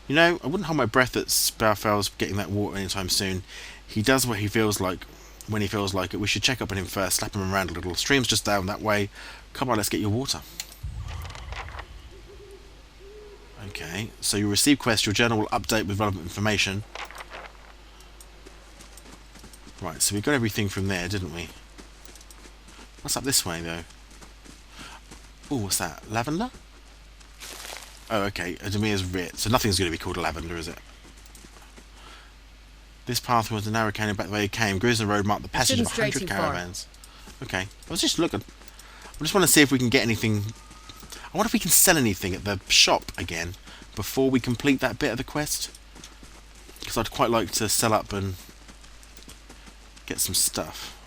You know, I wouldn't hold my breath that Sparfel's getting that water anytime soon. He does what he feels like when he feels like it. We should check up on him first, slap him around a little. Stream's just down that way. Come on, let's get your water. Okay, so you receive quest. Your journal will update with relevant information. Right, so we got everything from there, didn't we? What's up this way, though? Oh, what's that? Lavender? Oh, okay. Ademir's writ. So nothing's going to be called a lavender, is it? This path was a narrow canyon back the way it came. Gruesome road marked the passage of 100 caravans. Okay. I was just looking. I just want to see if we can get anything. I wonder if we can sell anything at the shop again before we complete that bit of the quest. Because I'd quite like to sell up and get some stuff.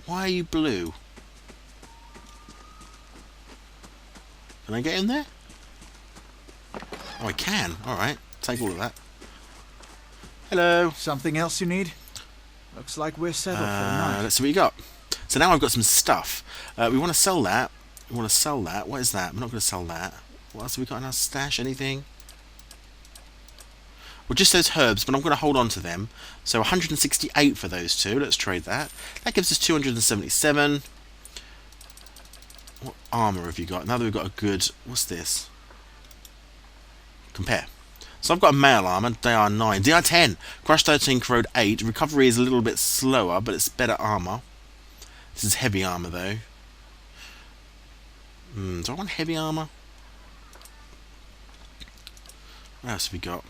Why are you blue? Can I get in there? Oh, I can. Alright. Take all of that. Hello. Something else you need? Looks like we're settled for the night. Let's see what you got. So now I've got some stuff. We want to sell that. We want to sell that. What is that? We're not going to sell that. What else have we got in our stash? Anything? Well, just those herbs, but I'm going to hold on to them. So 168 for those two. Let's trade that. That gives us 277. What armour have you got? Now that we've got a good... What's this? Compare. So I've got a mail armour, DR 9. DR 10. Crush 13, corrode 8. Recovery is a little bit slower, but it's better armour. This is heavy armour, though. Do I want heavy armour? What else have we got?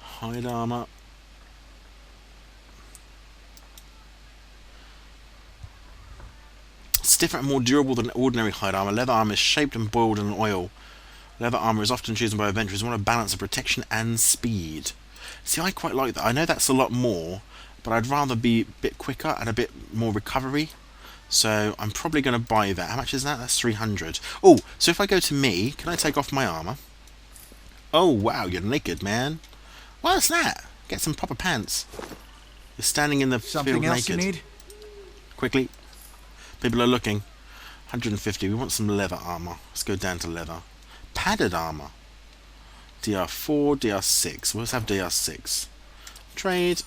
Hide armour. Stiffer and more durable than ordinary hide armour. Leather armour is shaped and boiled in oil. Leather armour is often chosen by adventurers who want a balance of protection and speed. See, I quite like that. I know that's a lot more, but I'd rather be a bit quicker and a bit more recovery. So I'm probably going to buy that. How much is that? That's 300. Oh, so if I go to me, can I take off my armour? Oh, wow, you're naked, man. What's that? Get some proper pants. You're standing in the field naked. Something else you need? Quickly. People are looking. 150. We want some leather armour. Let's go down to leather. Padded armour. DR4, DR6. Let's have DR6. Trade.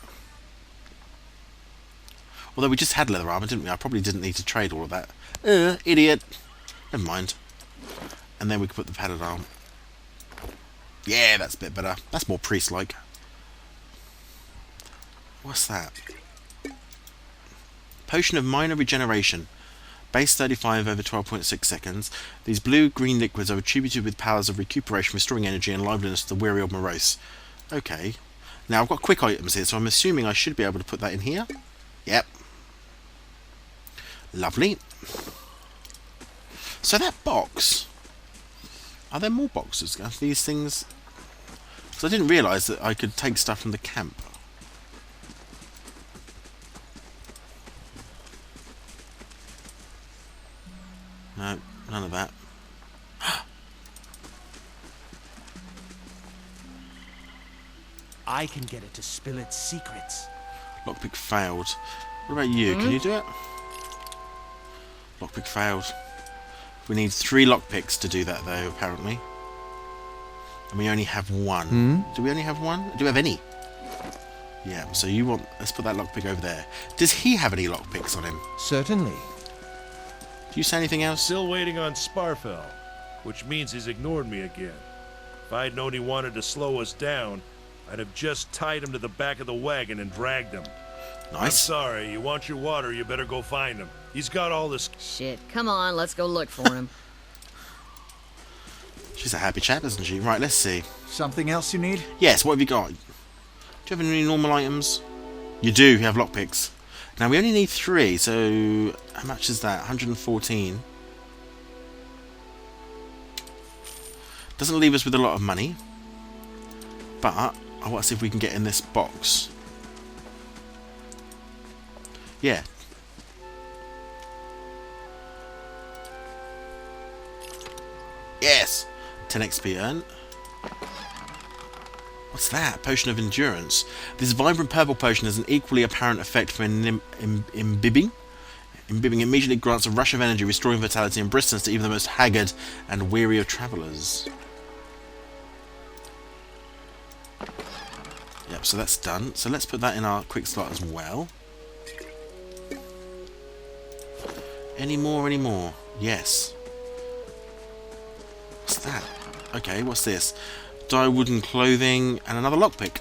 Although we just had leather armour, didn't we? I probably didn't need to trade all of that. Idiot. Never mind. And then we could put the padded armour. Yeah, that's a bit better. That's more priest-like. What's that? Potion of minor regeneration. Base 35 over 12.6 seconds. These blue-green liquids are attributed with powers of recuperation, restoring energy and liveliness to the weary or morose. Okay. Now, I've got quick items here, so I'm assuming I should be able to put that in here. Yep. Lovely. So that box... Are there more boxes? Are these things... Because I didn't realise that I could take stuff from the camp. No, none of that. I can get it to spill its secrets. Lockpick failed. What about you? Can you do it? Lockpick failed. We need 3 lockpicks to do that, though, apparently. And we only have 1. Do we only have 1? Do we have any? Yeah, so you want... Let's put that lockpick over there. Does he have any lockpicks on him? Certainly. Do you say anything else? Still waiting on Sparfell, which means he's ignored me again. If I'd known he wanted to slow us down, I'd have just tied him to the back of the wagon and dragged him. I'm Nice. sorry. You want your water, you better go find him. He's got all this... Shit, come on, let's go look for him. She's a happy chap, isn't she? Right, let's see. Something else you need? Yes, what have you got? Do you have any normal items? You do, you have lockpicks. Now, we only need 3, so how much is that? 114. Doesn't leave us with a lot of money. But I want to see if we can get in this box. Yeah. Yes! 10 XP earned. What's that? Potion of Endurance. This vibrant purple potion has an equally apparent effect for imbibing. Imbibing immediately grants a rush of energy, restoring vitality and bristleness to even the most haggard and weary of travellers. Yep, so that's done. So let's put that in our quick slot as well. Any more, any more? Yes. What's that? Okay, what's this? Dye wooden clothing and another lockpick.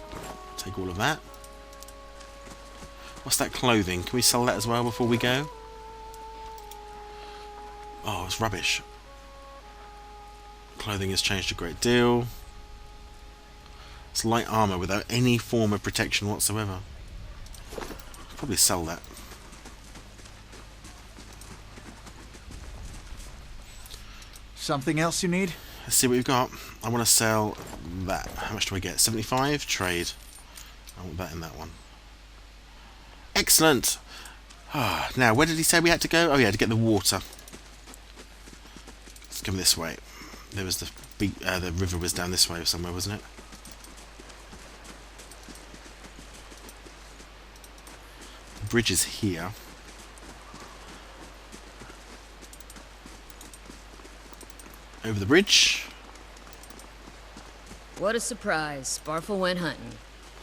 Take all of that. What's that clothing? Can we sell that as well before we go? Oh, it's rubbish. Clothing has changed a great deal. It's light armour without any form of protection whatsoever. Probably sell that. Something else you need? Let's see what we've got. I want to sell that. How much do I get? 75? Trade. I want that in that one. Excellent! Now, where did he say we had to go? Oh yeah, to get the water. Let's come this way. There was the big, the river was down this way somewhere, wasn't it? The bridge is here. Over the bridge. What a surprise. Sparfle went hunting.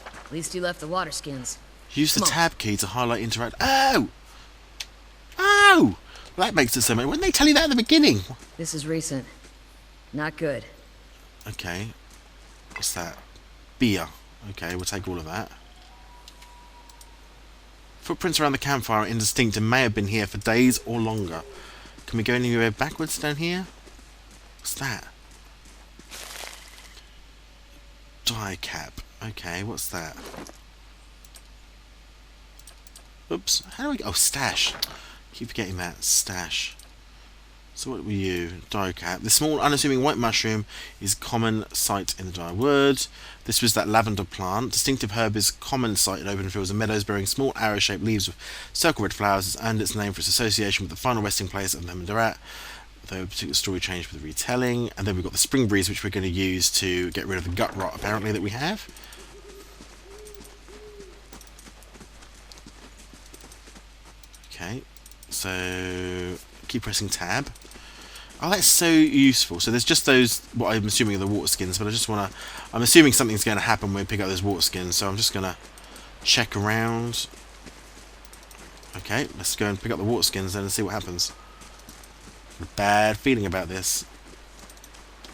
At least he left the water skins. Use the Come on. tab key to highlight interact. Oh! Oh! Well, that makes it so much. Wouldn't they tell you that at the beginning? This is recent. Not good. Okay. What's that? Beer. Okay, we'll take all of that. Footprints around the campfire are indistinct and may have been here for days or longer. Can we go anywhere backwards down here? What's that? Die cap. Okay, what's that? Oops. How do we... Oh, stash. Keep forgetting that. Stash. So what were you? Die cap. The small, unassuming white mushroom is common sight in the dry wood. This was that lavender plant. Distinctive herb is common sight in open fields and meadows, bearing small arrow-shaped leaves with circle red flowers. It's earned its name for its association with the final resting place of the Mandarat, though a particular story changed with the retelling. And then we've got the spring breeze, which we're going to use to get rid of the gut rot, apparently, that we have. Okay, so keep pressing tab. Oh, that's so useful. So there's just those, what I'm assuming are the water skins, but I just want to... I'm assuming something's going to happen when we pick up those water skins, so I'm just going to check around. Okay, let's go and pick up the water skins then and see what happens. A bad feeling about this.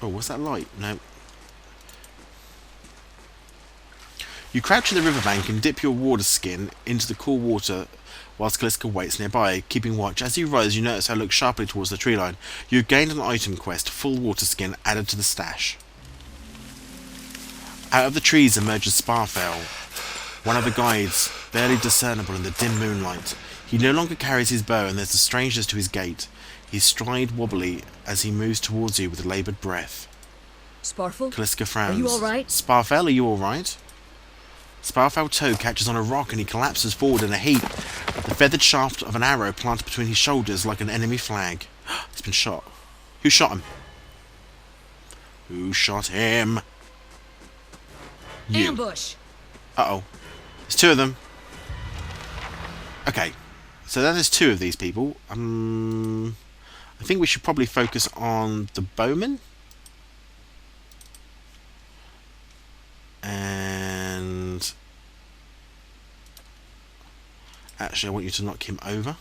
Oh, what's that light? No. You crouch in the riverbank and dip your water skin into the cool water whilst Calliska waits nearby, keeping watch. As you rise, you notice her look sharply towards the tree line. You've gained an item quest, full water skin, added to the stash. Out of the trees emerges Sparfell, one of the guides, barely discernible in the dim moonlight. He no longer carries his bow, and there's a strangeness to his gait. His stride wobbly as he moves towards you with a laboured breath. Sparfle? Calliska frowns. Are you alright? Sparfell, are you alright? Sparfell toe catches on a rock and he collapses forward in a heap. The feathered shaft of an arrow planted between his shoulders like an enemy flag. He's been shot. Who shot him? Who shot him? You. Ambush! Uh-oh. There's 2 of them. Okay. So that is 2 of these people. I think we should probably focus on the bowman. And actually I want you to knock him over,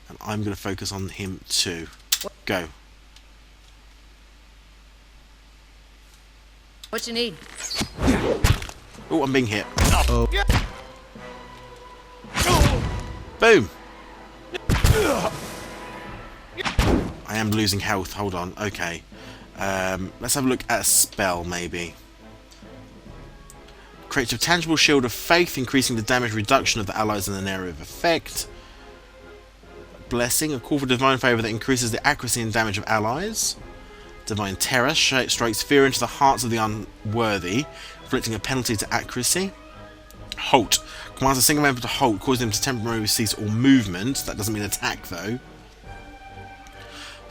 and I'm going to focus on him too. Go. What you need? Oh, I'm being hit. Oh. Boom! I am losing health. Hold on. Okay. Let's have a look at a spell, maybe. Creates a tangible shield of faith, increasing the damage reduction of the allies in an area of effect. Blessing, a call for divine favour that increases the accuracy and damage of allies. Divine terror strikes fear into the hearts of the unworthy, inflicting a penalty to accuracy. Halt, commands a single member to halt, causing them to temporarily cease all movement. That doesn't mean attack, though.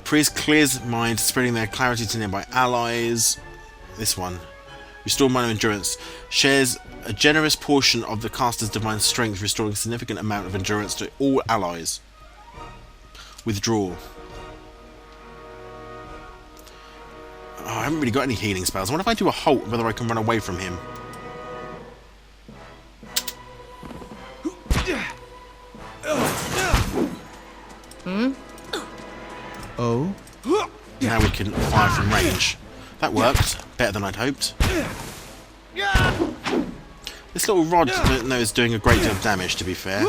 Priest clears mind, spreading their clarity to nearby allies. This one. Restore minor endurance. Shares a generous portion of the caster's divine strength, restoring a significant amount of endurance to all allies. Withdraw. Oh, I haven't really got any healing spells. I wonder if I do a halt, whether I can run away from him. Oh? Now we can fire from range. That worked. Better than I'd hoped. This little rod is doing a great deal of damage, to be fair.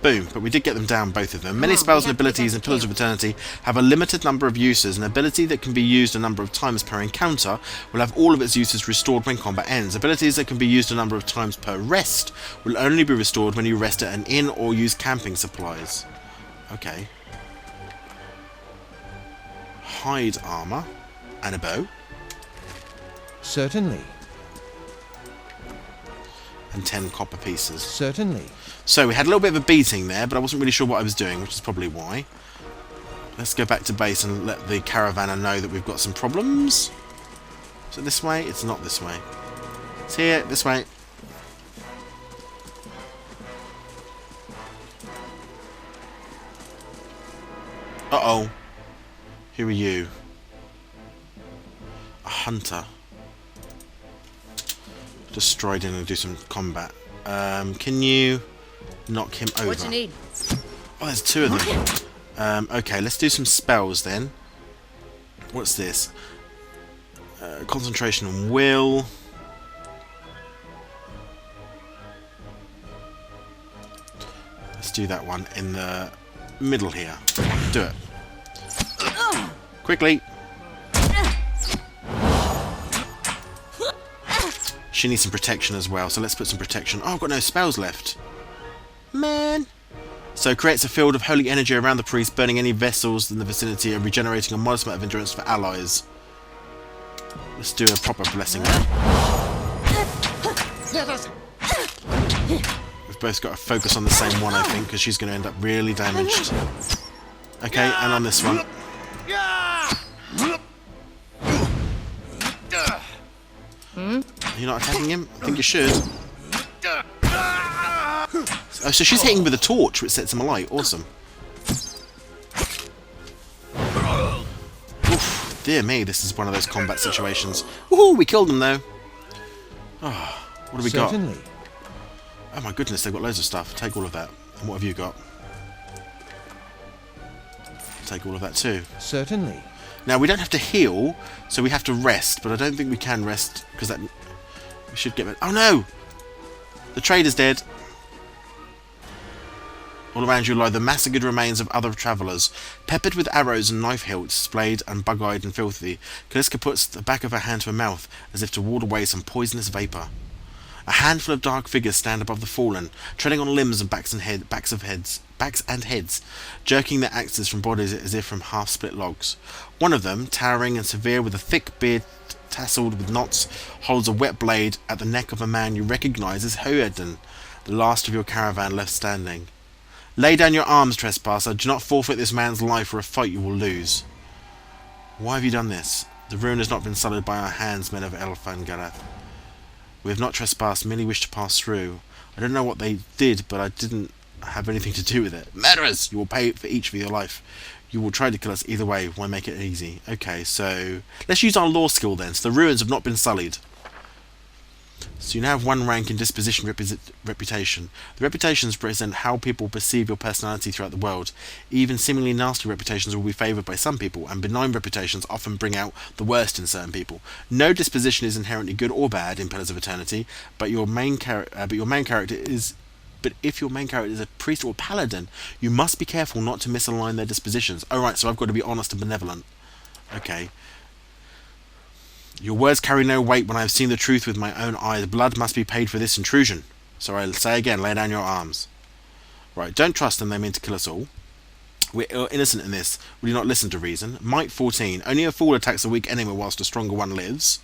Boom, but we did get them down, both of them. Many spells and abilities in Pillars of Eternity have a limited number of uses. An ability that can be used a number of times per encounter will have all of its uses restored when combat ends. Abilities that can be used a number of times per rest will only be restored when you rest at an inn or use camping supplies. Okay. Hide armor and a bow. Certainly. And 10 copper pieces. Certainly. So we had a little bit of a beating there, but I wasn't really sure what I was doing, which is probably why. Let's go back to base and let the caravanner know that we've got some problems. Is it this way? It's not this way. It's here, this way. Uh-oh. Who are you? A hunter. Just stride in and do some combat. Can you knock him over? What you need? Oh, there's two of them. Okay, let's do some spells then. What's this? Concentration on will. Let's do that one in the middle here. Do it. Quickly. She needs some protection as well, so let's put some protection. Oh, I've got no spells left. Man. So creates a field of holy energy around the priest, burning any vessels in the vicinity and regenerating a modest amount of endurance for allies. Let's do a proper blessing. We've both got to focus on the same one, I think, because she's going to end up really damaged. Okay, and on this one. You're not attacking him? I think you should. Oh, so she's hitting with a torch, which sets him alight. Awesome. Oof, dear me, this is one of those combat situations. Woohoo, we killed them though. Oh, what have we got? Certainly. Oh my goodness, they've got loads of stuff. Take all of that. And what have you got? Take all of that too. Certainly. Now, we don't have to heal, so we have to rest, but I don't think we can rest, because that... We should get... Oh no! The trader's dead. All around you lie the massacred remains of other travellers, peppered with arrows and knife hilts, splayed and bug-eyed and filthy. Kaliska puts the back of her hand to her mouth, as if to ward away some poisonous vapour. A handful of dark figures stand above the fallen, treading on limbs and backs and heads, jerking their axes from bodies as if from half-split logs. One of them, towering and severe with a thick beard tasseled with knots, holds a wet blade at the neck of a man you recognise as Odlin, the last of your caravan left standing. Lay down your arms, trespasser. Do not forfeit this man's life for a fight you will lose. Why have you done this? The ruin has not been sullied by our hands, men of Elfangarath. We have not trespassed, merely wished to pass through. I don't know what they did, but I didn't have anything to do with it. Murderers! You will pay for each for your life. You will try to kill us either way. Why make it easy? Okay, so... let's use our law skill then. So the ruins have not been sullied. So you now have one rank in disposition reputation. The reputations represent how people perceive your personality throughout the world. Even seemingly nasty reputations will be favoured by some people, and benign reputations often bring out the worst in certain people. No disposition is inherently good or bad in Pillars of Eternity, but your main character is but if your main character is a priest or paladin, you must be careful not to misalign their dispositions. Oh right, so I've got to be honest and benevolent. Okay. Your words carry no weight when I have seen the truth with my own eyes. Blood must be paid for this intrusion. So I say again, lay down your arms. Right, don't trust them, they mean to kill us all. We're innocent in this. Will you not listen to reason? Might 14. Only a fool attacks a weak enemy whilst a stronger one lives.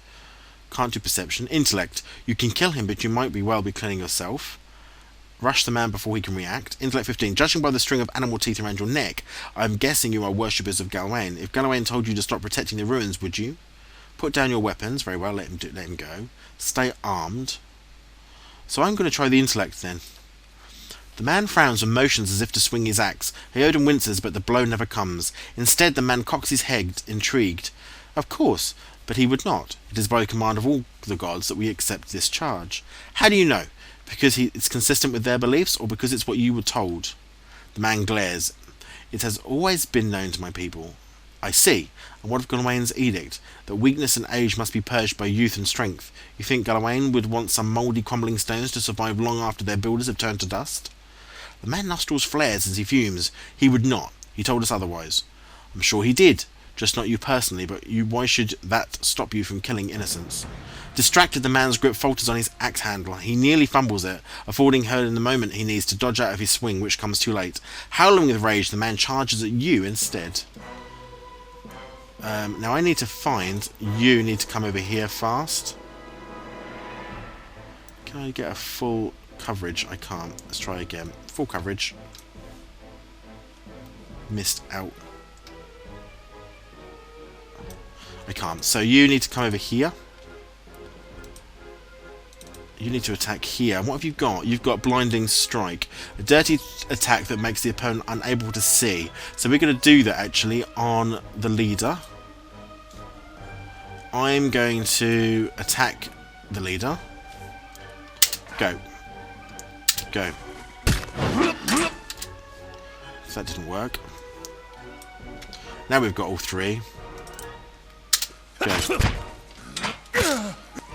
Can't do perception. Intellect. You can kill him, but you might be killing yourself. Rush the man before he can react. Intellect 15. Judging by the string of animal teeth around your neck, I'm guessing you are worshippers of Gawain. If Gawain told you to stop protecting the ruins, would you? Put down your weapons. Very well, let him go. Stay armed. So I'm going to try the intellect then. The man frowns and motions as if to swing his axe. Heodin winces, but the blow never comes. Instead, the man cocks his head, intrigued. Of course, but he would not. It is by the command of all the gods that we accept this charge. How do you know? Because it's consistent with their beliefs, or because it's what you were told? The man glares. It has always been known to my people. I see. And what of Gawain's edict? That weakness and age must be purged by youth and strength. You think Gawain would want some mouldy, crumbling stones to survive long after their builders have turned to dust? The man's nostrils flares as he fumes. He would not. He told us otherwise. I'm sure he did. Just not you personally, but why should that stop you from killing innocents? Distracted, the man's grip falters on his axe handle. He nearly fumbles it, affording her the moment he needs to dodge out of his swing, which comes too late. Howling with rage, the man charges at you instead. Now I need to find... You need to come over here fast. Can I get a full coverage? I can't. Let's try again. Full coverage. Missed out. I can't. So you need to come over here. You need to attack here. And what have you got? You've got Blinding Strike. A dirty attack that makes the opponent unable to see. So we're going to do that actually on the leader. I'm going to attack the leader. Go. Go. So that didn't work. Now we've got all three. Go.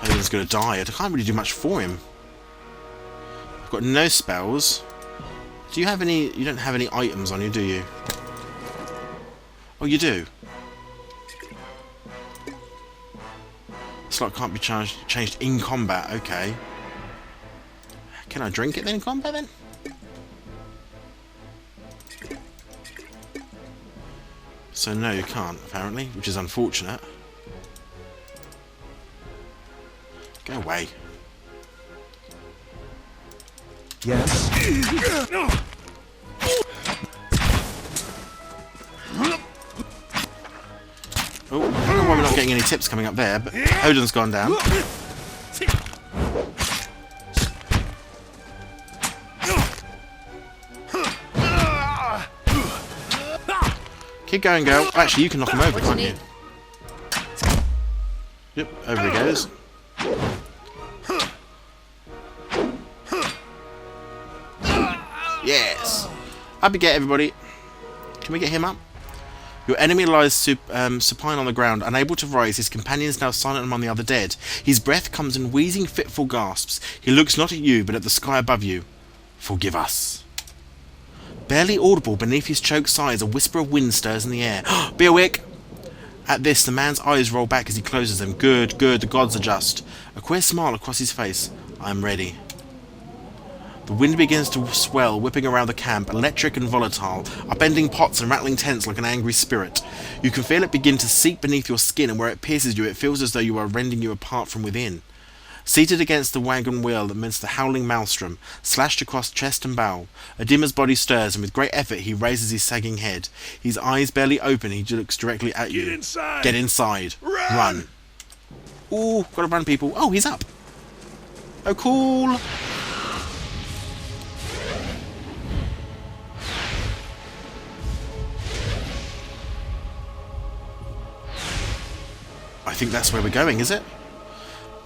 Odlin's going to die. I can't really do much for him. I've got no spells. Do you have any... You don't have any items on you, do you? Oh, you do. Slot can't be changed in combat. Okay. Can I drink it then in combat then? So no, you can't apparently, which is unfortunate. Go away. Yes. Oh, I don't know why we're not getting any tips coming up there, but Odin's gone down. Keep going, girl. Actually, you can knock him over, can't you? Yep, over he goes. Yes! Happy get, everybody. Can we get him up? Your enemy lies supine on the ground, unable to rise. His companion is now silent among the other dead. His breath comes in wheezing, fitful gasps. He looks not at you, but at the sky above you. Forgive us. Barely audible beneath his choked sighs, a whisper of wind stirs in the air. Be awake! At this, the man's eyes roll back as he closes them. Good, good, the gods are just. A queer smile across his face. I am ready. The wind begins to swell, whipping around the camp, electric and volatile, upending pots and rattling tents like an angry spirit. You can feel it begin to seep beneath your skin, and where it pierces you, it feels as though you are rending you apart from within. Seated against the wagon wheel amidst the howling maelstrom, slashed across chest and bow, Adima's body stirs, and with great effort he raises his sagging head. His eyes barely open, he looks directly at you. Get inside! Get inside! Run! Ooh, gotta run, people. Oh, he's up! Oh, cool! I think that's where we're going, is it?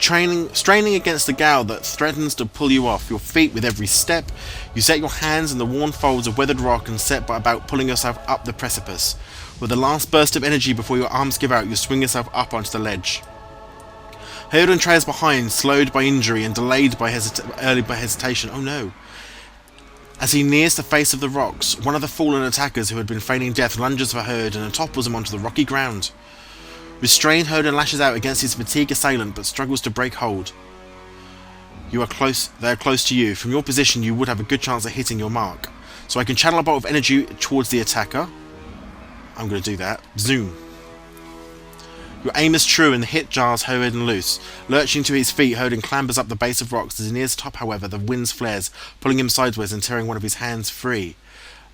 Straining against the gale that threatens to pull you off your feet with every step, you set your hands in the worn folds of weathered rock and set about pulling yourself up the precipice. With the last burst of energy before your arms give out, you swing yourself up onto the ledge. Heodin trails behind, slowed by injury and delayed by hesitation. Oh no. As he nears the face of the rocks, one of the fallen attackers who had been feigning death lunges for Hoedin and topples him onto the rocky ground. Restrained, Hoedin lashes out against his fatigued assailant but struggles to break hold. You are close. They are close to you. From your position, you would have a good chance of hitting your mark. So I can channel a bolt of energy towards the attacker. I'm going to do that. Zoom. Your aim is true and the hit jars Hoedin loose. Lurching to his feet, Hoedin clambers up the base of rocks. As he nears the top, however, the wind flares, pulling him sideways and tearing one of his hands free.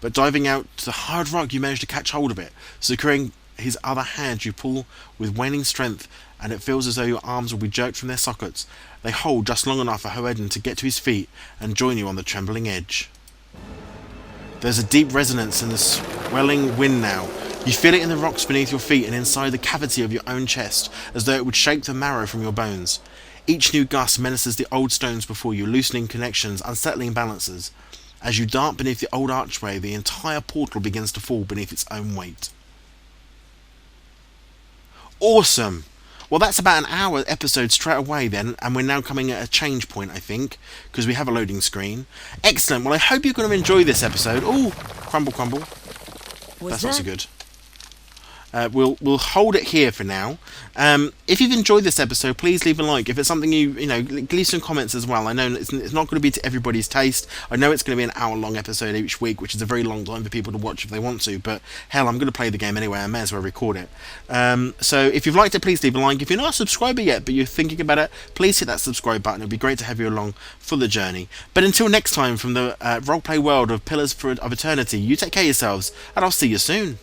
But diving out to the hard rock, you manage to catch hold of it. Securing his other hand, you pull with waning strength, and it feels as though your arms will be jerked from their sockets. They hold just long enough for Hoedin to get to his feet and join you on the trembling edge. There's a deep resonance in the swelling wind now. You feel it in the rocks beneath your feet and inside the cavity of your own chest, as though it would shake the marrow from your bones. Each new gust menaces the old stones before you, loosening connections, unsettling balances. As you dart beneath the old archway, the entire portal begins to fall beneath its own weight. Awesome! Well, that's about an hour episode straight away then, and we're now coming at a change point, I think, because we have a loading screen. Excellent. Well, I hope you're going to enjoy this episode. Ooh, crumble, crumble. That's not so good. We'll hold it here for now. If you've enjoyed this episode, please leave a like. If it's something you know, leave some comments as well. I know it's not going to be to everybody's taste. I know it's going to be an hour-long episode each week, which is a very long time for people to watch if they want to. But hell, I'm going to play the game anyway. I may as well record it. So if you've liked it, please leave a like. If you're not a subscriber yet, but you're thinking about it, please hit that subscribe button. It'd be great to have you along for the journey. But until next time, from the roleplay world of Pillars of Eternity, you take care of yourselves, and I'll see you soon.